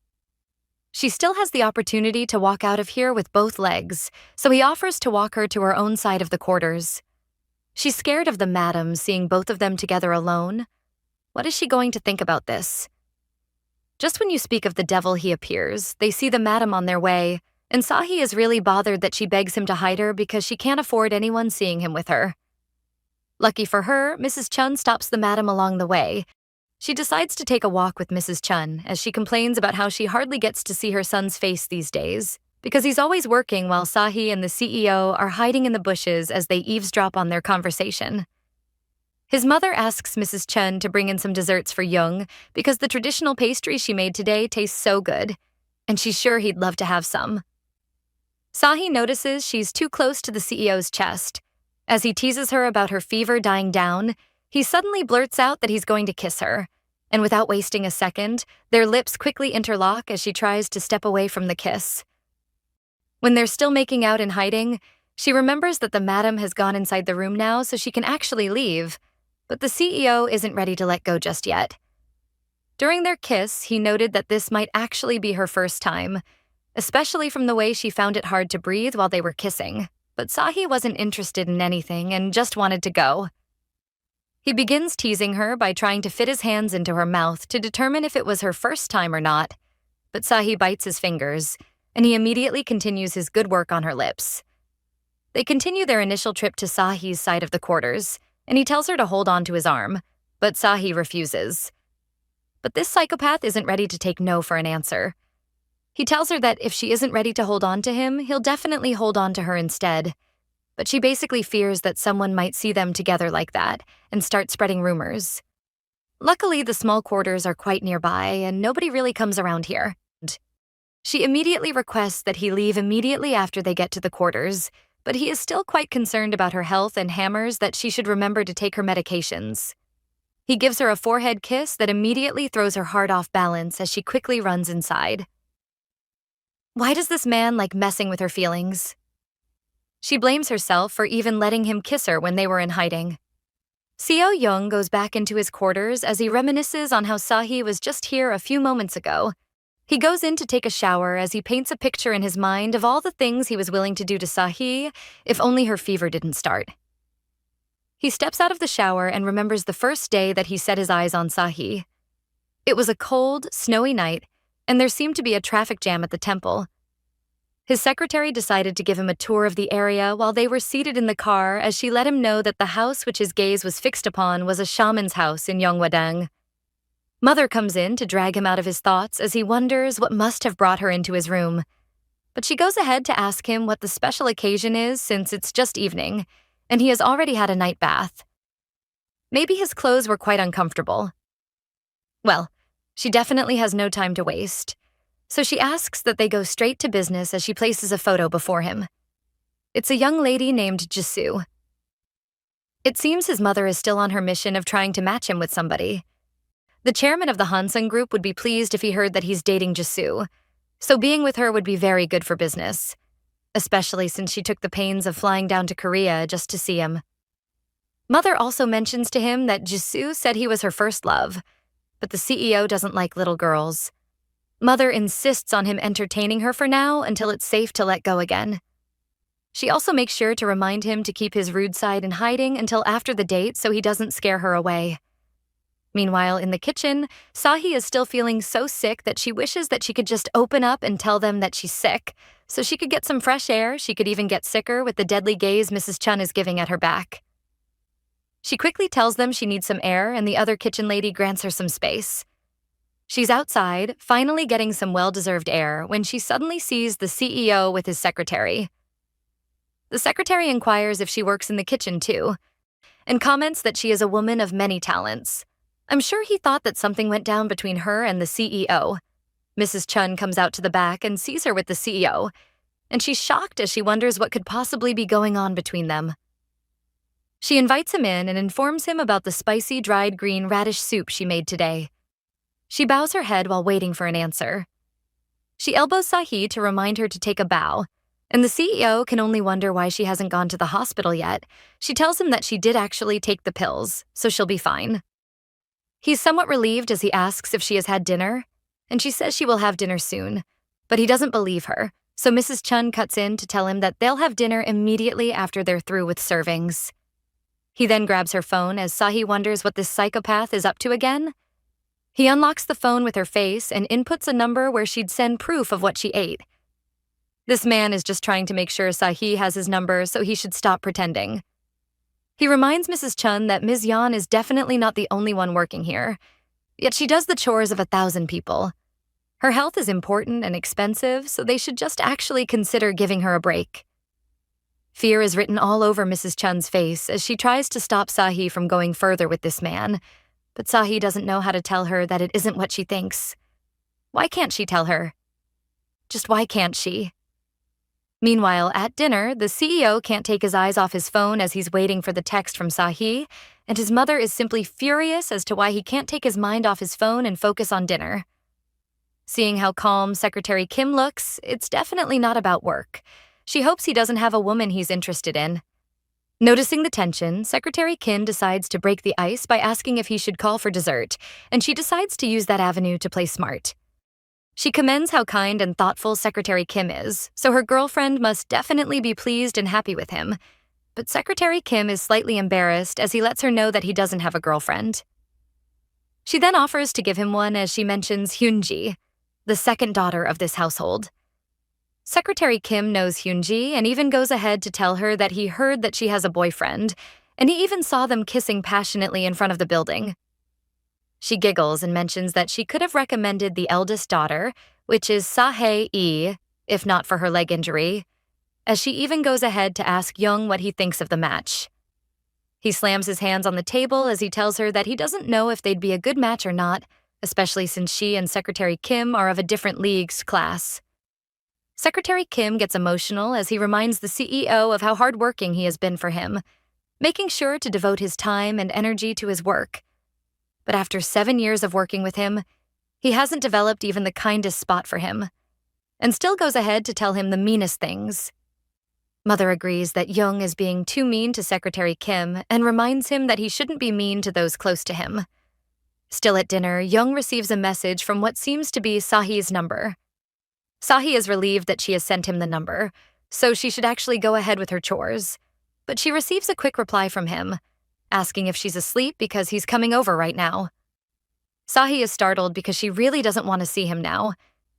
She still has the opportunity to walk out of here with both legs, so he offers to walk her to her own side of the quarters. She's scared of the madam seeing both of them together alone. What is she going to think about this? Just when you speak of the devil he appears, they see the madam on their way, and Sahee is really bothered that she begs him to hide her because she can't afford anyone seeing him with her. Lucky for her, Mrs. Chun stops the madam along the way. She decides to take a walk with Mrs. Chun as she complains about how she hardly gets to see her son's face these days because he's always working while Sahee and the CEO are hiding in the bushes as they eavesdrop on their conversation. His mother asks Mrs. Chun to bring in some desserts for Jung because the traditional pastry she made today tastes so good, and she's sure he'd love to have some. Sahee notices she's too close to the CEO's chest. As he teases her about her fever dying down, he suddenly blurts out that he's going to kiss her, and without wasting a second, their lips quickly interlock as she tries to step away from the kiss. When they're still making out in hiding, she remembers that the madam has gone inside the room now so she can actually leave, but the CEO isn't ready to let go just yet. During their kiss, he noted that this might actually be her first time, especially from the way she found it hard to breathe while they were kissing, but Sahee wasn't interested in anything and just wanted to go. He begins teasing her by trying to fit his hands into her mouth to determine if it was her first time or not, but Sahee bites his fingers, and he immediately continues his good work on her lips. They continue their initial trip to Sahee's side of the quarters, and he tells her to hold on to his arm, but Sahee refuses. But this psychopath isn't ready to take no for an answer. He tells her that if she isn't ready to hold on to him, he'll definitely hold on to her instead. But she basically fears that someone might see them together like that and start spreading rumors. Luckily, the small quarters are quite nearby and nobody really comes around here. She immediately requests that he leave immediately after they get to the quarters, but he is still quite concerned about her health and hammers that she should remember to take her medications. He gives her a forehead kiss that immediately throws her heart off balance as she quickly runs inside. Why does this man like messing with her feelings? She blames herself for even letting him kiss her when they were in hiding. CEO Jung goes back into his quarters as he reminisces on how Sahee was just here a few moments ago. He goes in to take a shower as he paints a picture in his mind of all the things he was willing to do to Sahee if only her fever didn't start. He steps out of the shower and remembers the first day that he set his eyes on Sahee. It was a cold, snowy night, and there seemed to be a traffic jam at the temple. His secretary decided to give him a tour of the area while they were seated in the car as she let him know that the house which his gaze was fixed upon was a shaman's house in Yeonghwadang. Mother comes in to drag him out of his thoughts as he wonders what must have brought her into his room. But she goes ahead to ask him what the special occasion is since it's just evening, and he has already had a night bath. Maybe his clothes were quite uncomfortable. Well, she definitely has no time to waste. So she asks that they go straight to business as she places a photo before him. It's a young lady named Jisoo. It seems his mother is still on her mission of trying to match him with somebody. The chairman of the Hansen group would be pleased if he heard that he's dating Jisoo, so being with her would be very good for business, especially since she took the pains of flying down to Korea just to see him. Mother also mentions to him that Jisoo said he was her first love, but the CEO doesn't like little girls. Mother insists on him entertaining her for now until it's safe to let go again. She also makes sure to remind him to keep his rude side in hiding until after the date so he doesn't scare her away. Meanwhile, in the kitchen, Sahee is still feeling so sick that she wishes that she could just open up and tell them that she's sick, so she could get some fresh air. She could even get sicker with the deadly gaze Mrs. Chun is giving at her back. She quickly tells them she needs some air, and the other kitchen lady grants her some space. She's outside, finally getting some well-deserved air, when she suddenly sees the CEO with his secretary. The secretary inquires if she works in the kitchen too, and comments that she is a woman of many talents. I'm sure he thought that something went down between her and the CEO. Mrs. Chun comes out to the back and sees her with the CEO, and she's shocked as she wonders what could possibly be going on between them. She invites him in and informs him about the spicy dried green radish soup she made today. She bows her head while waiting for an answer. She elbows Sahee to remind her to take a bow, and the CEO can only wonder why she hasn't gone to the hospital yet. She tells him that she did actually take the pills, so she'll be fine. He's somewhat relieved as he asks if she has had dinner, and she says she will have dinner soon, but he doesn't believe her, so Mrs. Chun cuts in to tell him that they'll have dinner immediately after they're through with servings. He then grabs her phone as Sahee wonders what this psychopath is up to again. He unlocks the phone with her face and inputs a number where she'd send proof of what she ate. This man is just trying to make sure Sahee has his number, so he should stop pretending. He reminds Mrs. Chun that Ms. Yeon is definitely not the only one working here, yet she does the chores of 1,000 people. Her health is important and expensive, so they should just actually consider giving her a break. Fear is written all over Mrs. Chun's face as she tries to stop Sahee from going further with this man, but Sahee doesn't know how to tell her that it isn't what she thinks. Why can't she tell her? Just why can't she? Meanwhile, at dinner, the CEO can't take his eyes off his phone as he's waiting for the text from Sahee, and his mother is simply furious as to why he can't take his mind off his phone and focus on dinner. Seeing how calm Secretary Kim looks, it's definitely not about work. She hopes he doesn't have a woman he's interested in. Noticing the tension, Secretary Kim decides to break the ice by asking if he should call for dessert, and she decides to use that avenue to play smart. She commends how kind and thoughtful Secretary Kim is, so her girlfriend must definitely be pleased and happy with him. But Secretary Kim is slightly embarrassed as he lets her know that he doesn't have a girlfriend. She then offers to give him one as she mentions Hyunji, the second daughter of this household. Secretary Kim knows Hyunji and even goes ahead to tell her that he heard that she has a boyfriend, and he even saw them kissing passionately in front of the building. She giggles and mentions that she could have recommended the eldest daughter, which is Sahee, if not for her leg injury, as she even goes ahead to ask Young what he thinks of the match. He slams his hands on the table as he tells her that he doesn't know if they'd be a good match or not, especially since she and Secretary Kim are of a different league's class. Secretary Kim gets emotional as he reminds the CEO of how hardworking he has been for him, making sure to devote his time and energy to his work. But after 7 years of working with him, he hasn't developed even the kindest spot for him, and still goes ahead to tell him the meanest things. Mother agrees that Young is being too mean to Secretary Kim and reminds him that he shouldn't be mean to those close to him. Still at dinner, Young receives a message from what seems to be Sahee's number. Sahee is relieved that she has sent him the number, so she should actually go ahead with her chores, but she receives a quick reply from him, asking if she's asleep because he's coming over right now. Sahee is startled because she really doesn't want to see him now,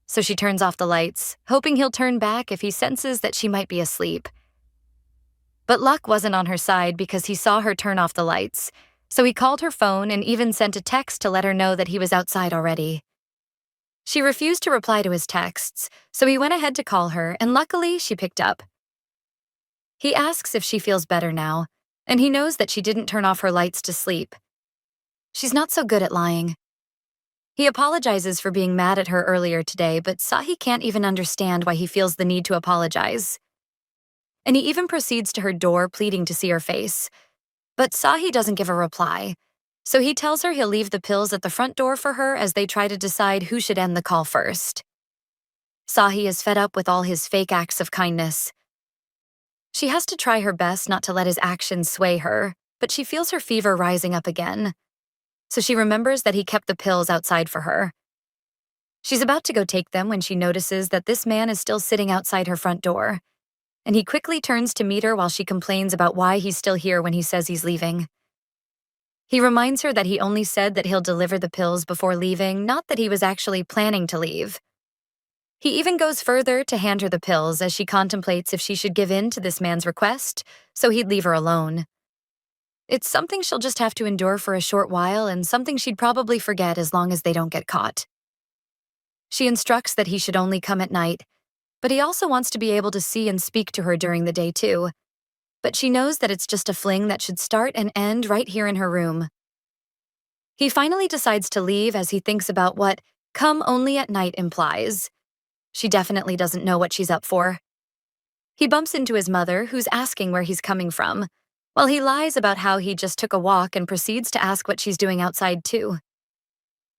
so she turns off the lights, hoping he'll turn back if he senses that she might be asleep. But luck wasn't on her side because he saw her turn off the lights, so he called her phone and even sent a text to let her know that he was outside already. She refused to reply to his texts, so he went ahead to call her, and luckily she picked up. He asks if she feels better now, and he knows that she didn't turn off her lights to sleep. She's not so good at lying. He apologizes for being mad at her earlier today, but Sahee can't even understand why he feels the need to apologize. And he even proceeds to her door pleading to see her face. But Sahee doesn't give a reply, so he tells her he'll leave the pills at the front door for her as they try to decide who should end the call first. Sahee is fed up with all his fake acts of kindness. She has to try her best not to let his actions sway her, but she feels her fever rising up again. So she remembers that he kept the pills outside for her. She's about to go take them when she notices that this man is still sitting outside her front door, and he quickly turns to meet her while she complains about why he's still here when he says he's leaving. He reminds her that he only said that he'll deliver the pills before leaving, not that he was actually planning to leave. He even goes further to hand her the pills as she contemplates if she should give in to this man's request, so he'd leave her alone. It's something she'll just have to endure for a short while and something she'd probably forget as long as they don't get caught. She instructs that he should only come at night, but he also wants to be able to see and speak to her during the day too. But she knows that it's just a fling that should start and end right here in her room. He finally decides to leave as he thinks about what "come only at night" implies. She definitely doesn't know what she's up for. He bumps into his mother, who's asking where he's coming from, while he lies about how he just took a walk and proceeds to ask what she's doing outside too.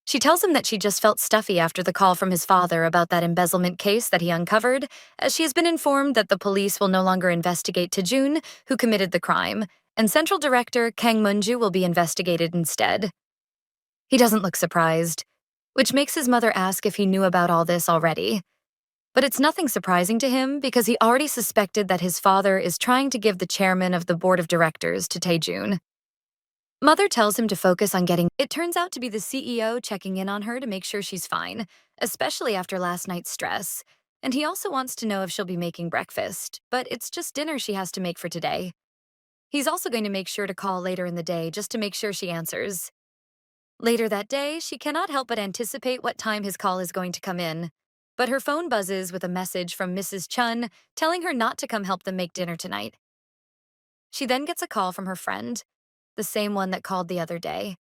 She tells him that she just felt stuffy after the call from his father about that embezzlement case that he uncovered, as she has been informed that the police will no longer investigate Taejun, who committed the crime, and Central Director Kang Munju will be investigated instead. He doesn't look surprised, which makes his mother ask if he knew about all this already. But it's nothing surprising to him because he already suspected that his father is trying to give the chairman of the board of directors to Taejun. Mother tells him to focus on getting. It turns out to be the CEO checking in on her to make sure she's fine, especially after last night's stress. And he also wants to know if she'll be making breakfast, but it's just dinner she has to make for today. He's also going to make sure to call later in the day just to make sure she answers. Later that day, she cannot help but anticipate what time his call is going to come in. But her phone buzzes with a message from Mrs. Chun telling her not to come help them make dinner tonight. She then gets a call from her friend, the same one that called the other day.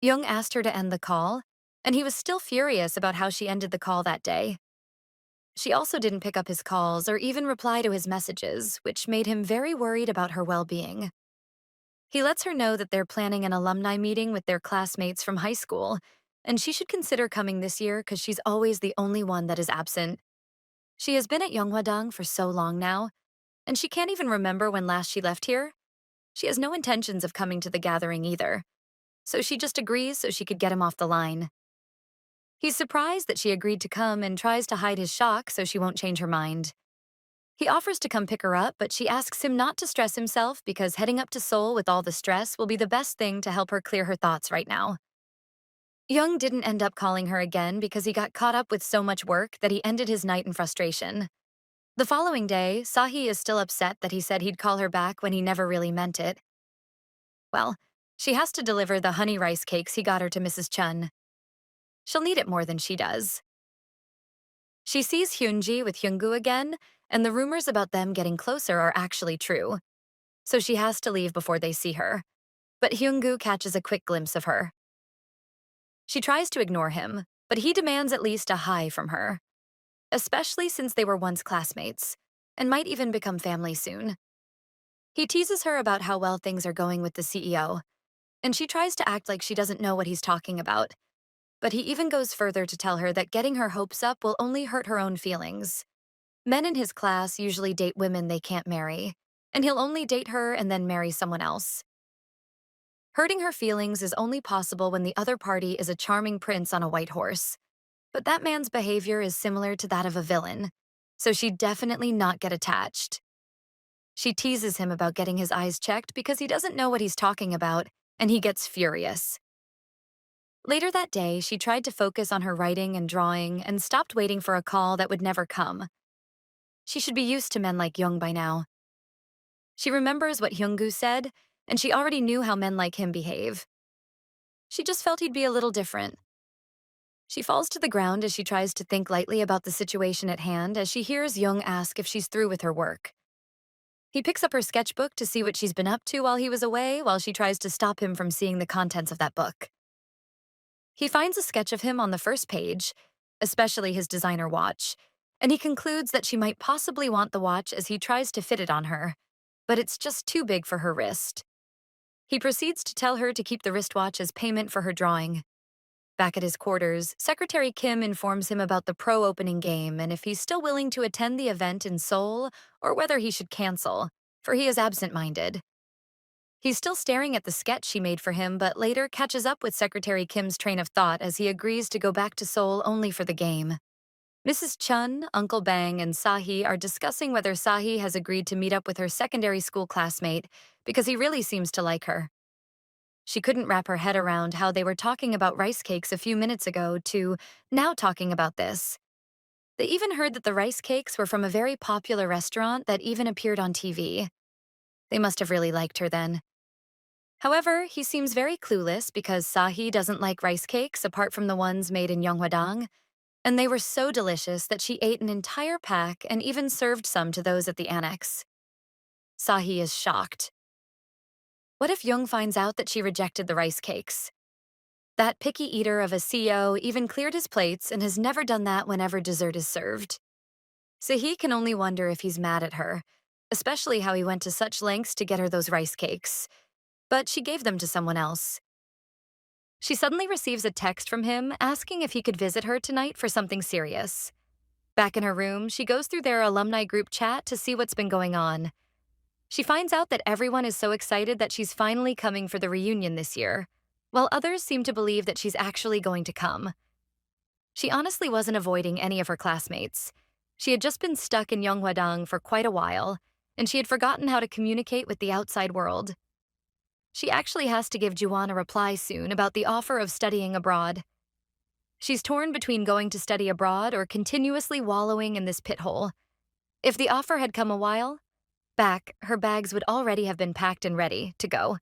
Jung asked her to end the call, and he was still furious about how she ended the call that day. She also didn't pick up his calls or even reply to his messages, which made him very worried about her well-being. He lets her know that they're planning an alumni meeting with their classmates from high school, and she should consider coming this year because she's always the only one that is absent. She has been at Yeonghwadang for so long now, and she can't even remember when last she left here. She has no intentions of coming to the gathering either, so she just agrees so she could get him off the line. He's surprised that she agreed to come and tries to hide his shock so she won't change her mind. He offers to come pick her up, but she asks him not to stress himself because heading up to Seoul with all the stress will be the best thing to help her clear her thoughts right now. Jung didn't end up calling her again because he got caught up with so much work that he ended his night in frustration. The following day, Sahee is still upset that he said he'd call her back when he never really meant it. Well, she has to deliver the honey rice cakes he got her to Mrs. Chun. She'll need it more than she does. She sees Hyunji with Hyunggu again, and the rumors about them getting closer are actually true. So she has to leave before they see her. But Hyunggu catches a quick glimpse of her. She tries to ignore him, but he demands at least a hi from her, especially since they were once classmates, and might even become family soon. He teases her about how well things are going with the CEO, and she tries to act like she doesn't know what he's talking about. But he even goes further to tell her that getting her hopes up will only hurt her own feelings. Men in his class usually date women they can't marry, and he'll only date her and then marry someone else. Hurting her feelings is only possible when the other party is a charming prince on a white horse. But that man's behavior is similar to that of a villain, so she'd definitely not get attached. She teases him about getting his eyes checked because he doesn't know what he's talking about, and he gets furious. Later that day, she tried to focus on her writing and drawing and stopped waiting for a call that would never come. She should be used to men like Jung by now. She remembers what Hyunggu said, and she already knew how men like him behave. She just felt he'd be a little different. She falls to the ground as she tries to think lightly about the situation at hand as she hears Jung ask if she's through with her work. He picks up her sketchbook to see what she's been up to while he was away, while she tries to stop him from seeing the contents of that book. He finds a sketch of him on the first page, especially his designer watch, and he concludes that she might possibly want the watch as he tries to fit it on her, but it's just too big for her wrist. He proceeds to tell her to keep the wristwatch as payment for her drawing. Back at his quarters, Secretary Kim informs him about the pro opening game and if he's still willing to attend the event in Seoul or whether he should cancel, for he is absent-minded. He's still staring at the sketch she made for him, but later catches up with Secretary Kim's train of thought as he agrees to go back to Seoul only for the game. Mrs. Chun, Uncle Bang, and Sahee are discussing whether Sahee has agreed to meet up with her secondary school classmate because he really seems to like her. She couldn't wrap her head around how they were talking about rice cakes a few minutes ago to now talking about this. They even heard that the rice cakes were from a very popular restaurant that even appeared on TV. They must have really liked her then. However, he seems very clueless because Sahee doesn't like rice cakes apart from the ones made in Yeonghwadang, and they were so delicious that she ate an entire pack and even served some to those at the annex. Sahee is shocked. What if Jung finds out that she rejected the rice cakes? That picky eater of a CEO even cleared his plates and has never done that whenever dessert is served. Sahee can only wonder if he's mad at her, especially how he went to such lengths to get her those rice cakes. But she gave them to someone else. She suddenly receives a text from him asking if he could visit her tonight for something serious. Back in her room, she goes through their alumni group chat to see what's been going on. She finds out that everyone is so excited that she's finally coming for the reunion this year, while others seem to believe that she's actually going to come. She honestly wasn't avoiding any of her classmates. She had just been stuck in Yeonghwadang for quite a while, and she had forgotten how to communicate with the outside world. She actually has to give Juwon a reply soon about the offer of studying abroad. She's torn between going to study abroad or continuously wallowing in this pit hole. If the offer had come a while back, her bags would already have been packed and ready to go.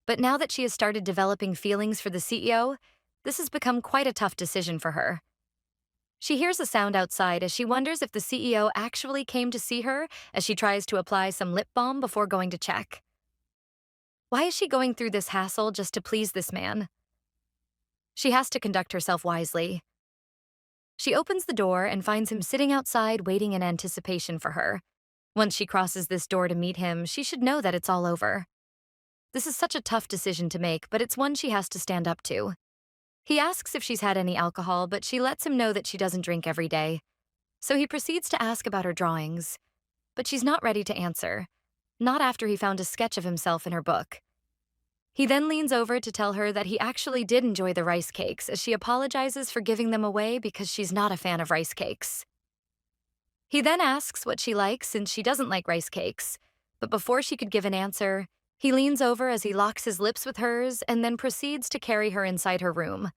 But now that she has started developing feelings for the CEO, this has become quite a tough decision for her. She hears a sound outside as she wonders if the CEO actually came to see her as she tries to apply some lip balm before going to check. Why is she going through this hassle just to please this man? She has to conduct herself wisely. She opens the door and finds him sitting outside waiting in anticipation for her. Once she crosses this door to meet him, she should know that it's all over. This is such a tough decision to make, but it's one she has to stand up to. He asks if she's had any alcohol, but she lets him know that she doesn't drink every day. So he proceeds to ask about her drawings. But she's not ready to answer. Not after he found a sketch of himself in her book. He then leans over to tell her that he actually did enjoy the rice cakes as she apologizes for giving them away because she's not a fan of rice cakes. He then asks what she likes since she doesn't like rice cakes, but before she could give an answer, he leans over as he locks his lips with hers and then proceeds to carry her inside her room.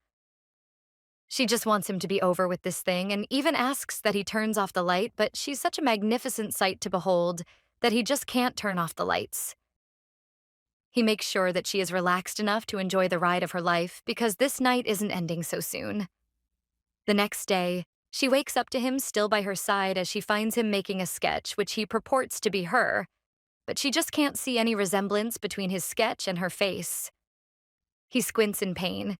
She just wants him to be over with this thing and even asks that he turns off the light, but she's such a magnificent sight to behold that he just can't turn off the lights. He makes sure that she is relaxed enough to enjoy the ride of her life because this night isn't ending so soon. The next day, she wakes up to him still by her side as she finds him making a sketch which he purports to be her, but she just can't see any resemblance between his sketch and her face. He squints in pain,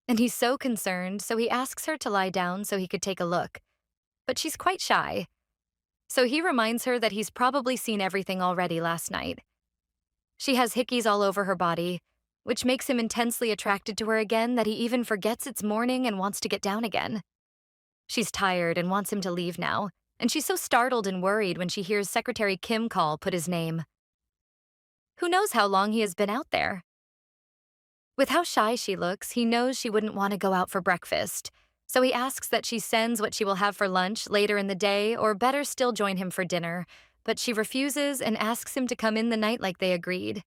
and he's so concerned, so he asks her to lie down so he could take a look, but she's quite shy. So he reminds her that he's probably seen everything already last night. She has hickeys all over her body, which makes him intensely attracted to her again that he even forgets it's morning and wants to get down again. She's tired and wants him to leave now, and she's so startled and worried when she hears Secretary Kim put his name. Who knows how long he has been out there? With how shy she looks, he knows she wouldn't want to go out for breakfast, so he asks that she sends what she will have for lunch later in the day or better still join him for dinner, but she refuses and asks him to come in the night like they agreed.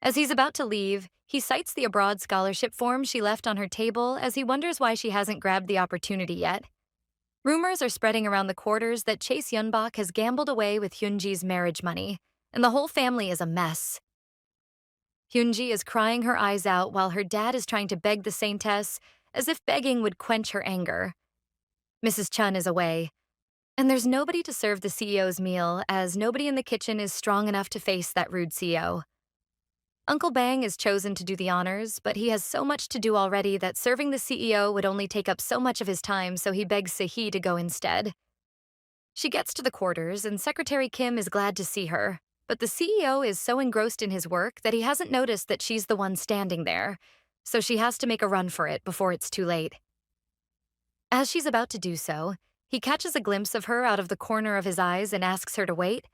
As he's about to leave, he cites the abroad scholarship form she left on her table as he wonders why she hasn't grabbed the opportunity yet. Rumors are spreading around the quarters that Chase Yeonbok has gambled away with Hyunji's marriage money, and the whole family is a mess. Hyunji is crying her eyes out while her dad is trying to beg the saintess, as if begging would quench her anger. Mrs. Chun is away, and there's nobody to serve the CEO's meal as nobody in the kitchen is strong enough to face that rude CEO. Uncle Bang is chosen to do the honors, but he has so much to do already that serving the CEO would only take up so much of his time, so he begs Sahee to go instead. She gets to the quarters, and Secretary Kim is glad to see her, but the CEO is so engrossed in his work that he hasn't noticed that she's the one standing there, so she has to make a run for it before it's too late. As she's about to do so, he catches a glimpse of her out of the corner of his eyes and asks her to wait.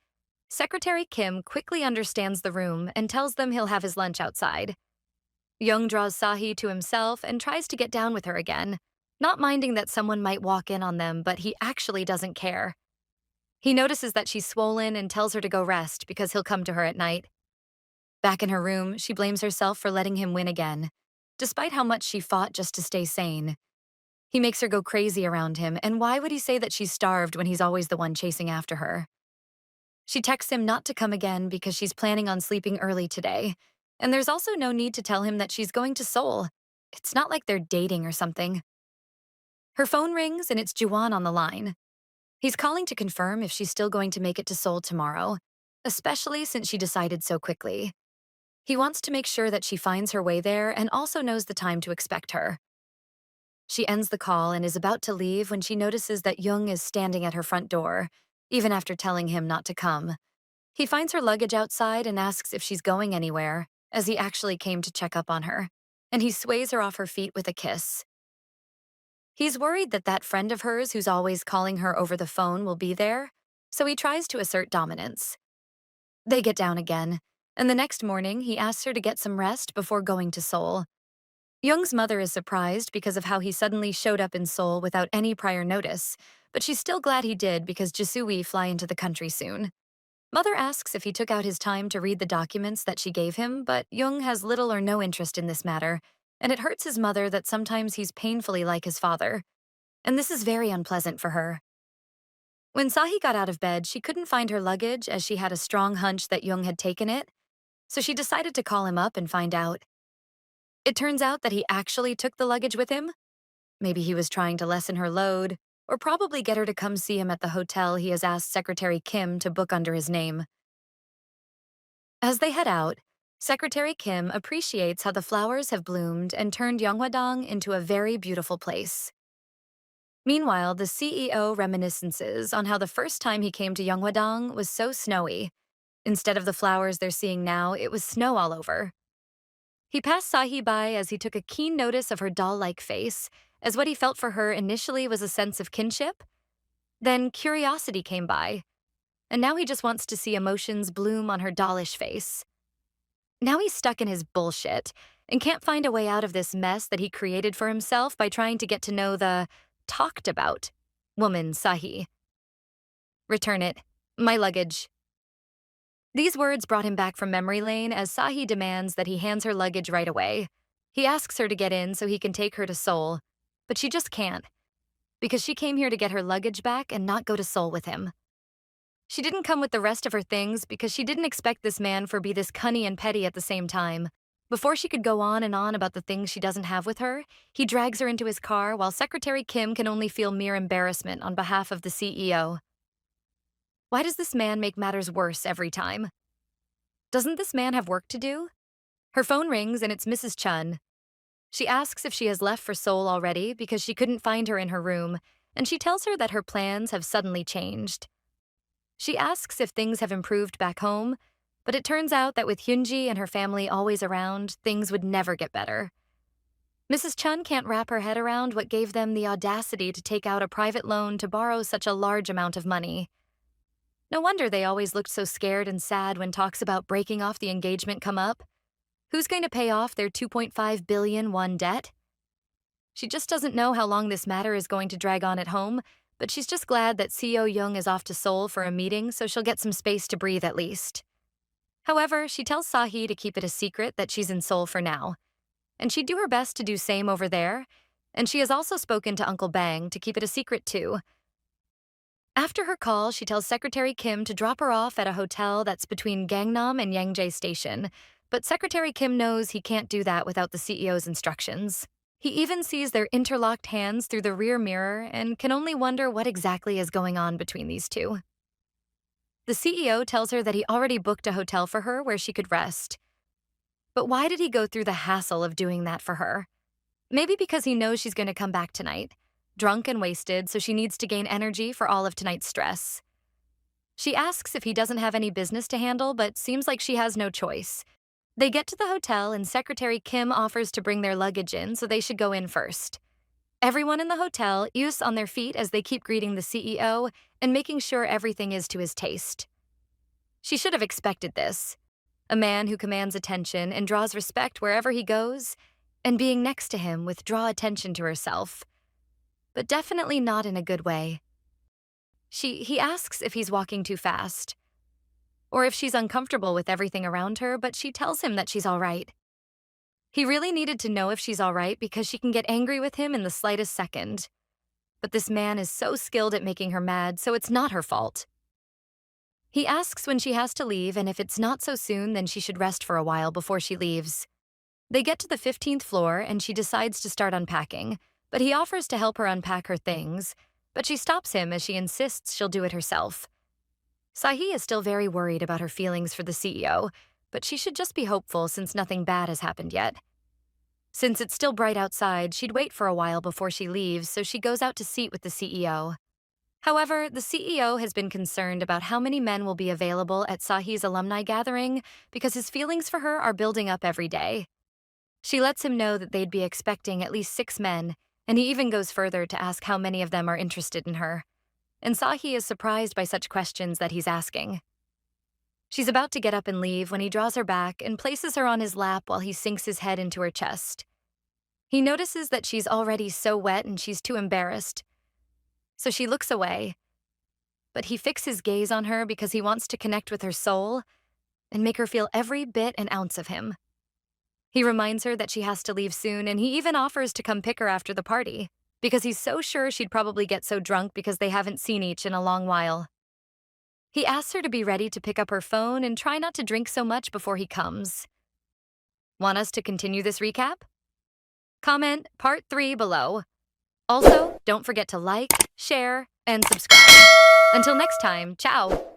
Secretary Kim quickly understands the room and tells them he'll have his lunch outside. Jung draws Sahee to himself and tries to get down with her again, not minding that someone might walk in on them, but he actually doesn't care. He notices that she's swollen and tells her to go rest because he'll come to her at night. Back in her room, she blames herself for letting him win again, despite how much she fought just to stay sane. He makes her go crazy around him, and why would he say that she's starved when he's always the one chasing after her? She texts him not to come again because she's planning on sleeping early today, and there's also no need to tell him that she's going to Seoul. It's not like they're dating or something. Her phone rings and it's Juwon on the line. He's calling to confirm if she's still going to make it to Seoul tomorrow, especially since she decided so quickly. He wants to make sure that she finds her way there and also knows the time to expect her. She ends the call and is about to leave when she notices that Jung is standing at her front door, even after telling him not to come. He finds her luggage outside and asks if she's going anywhere, as he actually came to check up on her, and he sways her off her feet with a kiss. He's worried that that friend of hers who's always calling her over the phone will be there, so he tries to assert dominance. They get down again, and the next morning he asks her to get some rest before going to Seoul. Jung's mother is surprised because of how he suddenly showed up in Seoul without any prior notice, but she's still glad he did because Jisoo fly into the country soon. Mother asks if he took out his time to read the documents that she gave him, but Jung has little or no interest in this matter, and it hurts his mother that sometimes he's painfully like his father. And this is very unpleasant for her. When Sahee got out of bed, she couldn't find her luggage as she had a strong hunch that Jung had taken it, so she decided to call him up and find out. It turns out that he actually took the luggage with him. Maybe he was trying to lessen her load, or probably get her to come see him at the hotel he has asked Secretary Kim to book under his name. As they head out, Secretary Kim appreciates how the flowers have bloomed and turned Yeonghwadang into a very beautiful place. Meanwhile, the CEO reminiscences on how the first time he came to Yeonghwadang was so snowy. Instead of the flowers they're seeing now, it was snow all over. He passed Sahee by as he took a keen notice of her doll-like face, as what he felt for her initially was a sense of kinship. Then curiosity came by, and now he just wants to see emotions bloom on her dollish face. Now he's stuck in his bullshit and can't find a way out of this mess that he created for himself by trying to get to know the talked about woman Sahee. Return it. My luggage. These words brought him back from memory lane as Sahee demands that he hands her luggage right away. He asks her to get in so he can take her to Seoul, but she just can't, because she came here to get her luggage back and not go to Seoul with him. She didn't come with the rest of her things because she didn't expect this man for be this cunny and petty at the same time. Before she could go on and on about the things she doesn't have with her, he drags her into his car while Secretary Kim can only feel mere embarrassment on behalf of the CEO. Why does this man make matters worse every time? Doesn't this man have work to do? Her phone rings and it's Mrs. Chun. She asks if she has left for Seoul already because she couldn't find her in her room, and she tells her that her plans have suddenly changed. She asks if things have improved back home, but it turns out that with Hyunji and her family always around, things would never get better. Mrs. Chun can't wrap her head around what gave them the audacity to take out a private loan to borrow such a large amount of money. No wonder they always looked so scared and sad when talks about breaking off the engagement come up. Who's going to pay off their 2.5 billion won debt? She just doesn't know how long this matter is going to drag on at home, but she's just glad that CEO Jung is off to Seoul for a meeting so she'll get some space to breathe at least. However, she tells Sahee to keep it a secret that she's in Seoul for now, and she'd do her best to do same over there, and she has also spoken to Uncle Bang to keep it a secret too. After her call, she tells Secretary Kim to drop her off at a hotel that's between Gangnam and Yangjae Station, but Secretary Kim knows he can't do that without the CEO's instructions. He even sees their interlocked hands through the rear mirror and can only wonder what exactly is going on between these two. The CEO tells her that he already booked a hotel for her where she could rest. But why did he go through the hassle of doing that for her? Maybe because he knows she's going to come back tonight, drunk and wasted, so she needs to gain energy for all of tonight's stress. She asks if he doesn't have any business to handle, but seems like she has no choice. They get to the hotel and Secretary Kim offers to bring their luggage in, so they should go in first. Everyone in the hotel is on their feet as they keep greeting the CEO and making sure everything is to his taste. She should have expected this. A man who commands attention and draws respect wherever he goes, and being next to him would draw attention to herself. But definitely not in a good way. He asks if he's walking too fast. or if she's uncomfortable with everything around her, but she tells him that she's all right. He really needed to know if she's all right because she can get angry with him in the slightest second. But this man is so skilled at making her mad, so it's not her fault. He asks when she has to leave, and if it's not so soon, then she should rest for a while before she leaves. They get to the 15th floor, and she decides to start unpacking, but he offers to help her unpack her things, but she stops him as she insists she'll do it herself. Sahee is still very worried about her feelings for the CEO, but she should just be hopeful since nothing bad has happened yet. Since it's still bright outside, she'd wait for a while before she leaves, so she goes out to seat with the CEO. However, the CEO has been concerned about how many men will be available at Sahee's alumni gathering because his feelings for her are building up every day. She lets him know that they'd be expecting at least 6 men, and he even goes further to ask how many of them are interested in her. And Sahee is surprised by such questions that he's asking. She's about to get up and leave when he draws her back and places her on his lap while he sinks his head into her chest. He notices that she's already so wet and she's too embarrassed, so she looks away. But he fixes his gaze on her because he wants to connect with her soul and make her feel every bit and ounce of him. He reminds her that she has to leave soon, and he even offers to come pick her after the party because he's so sure she'd probably get so drunk because they haven't seen each in a long while. He asks her to be ready to pick up her phone and try not to drink so much before he comes. Want us to continue this recap? Comment part 3 below. Also, don't forget to like, share, and subscribe. Until next time, ciao!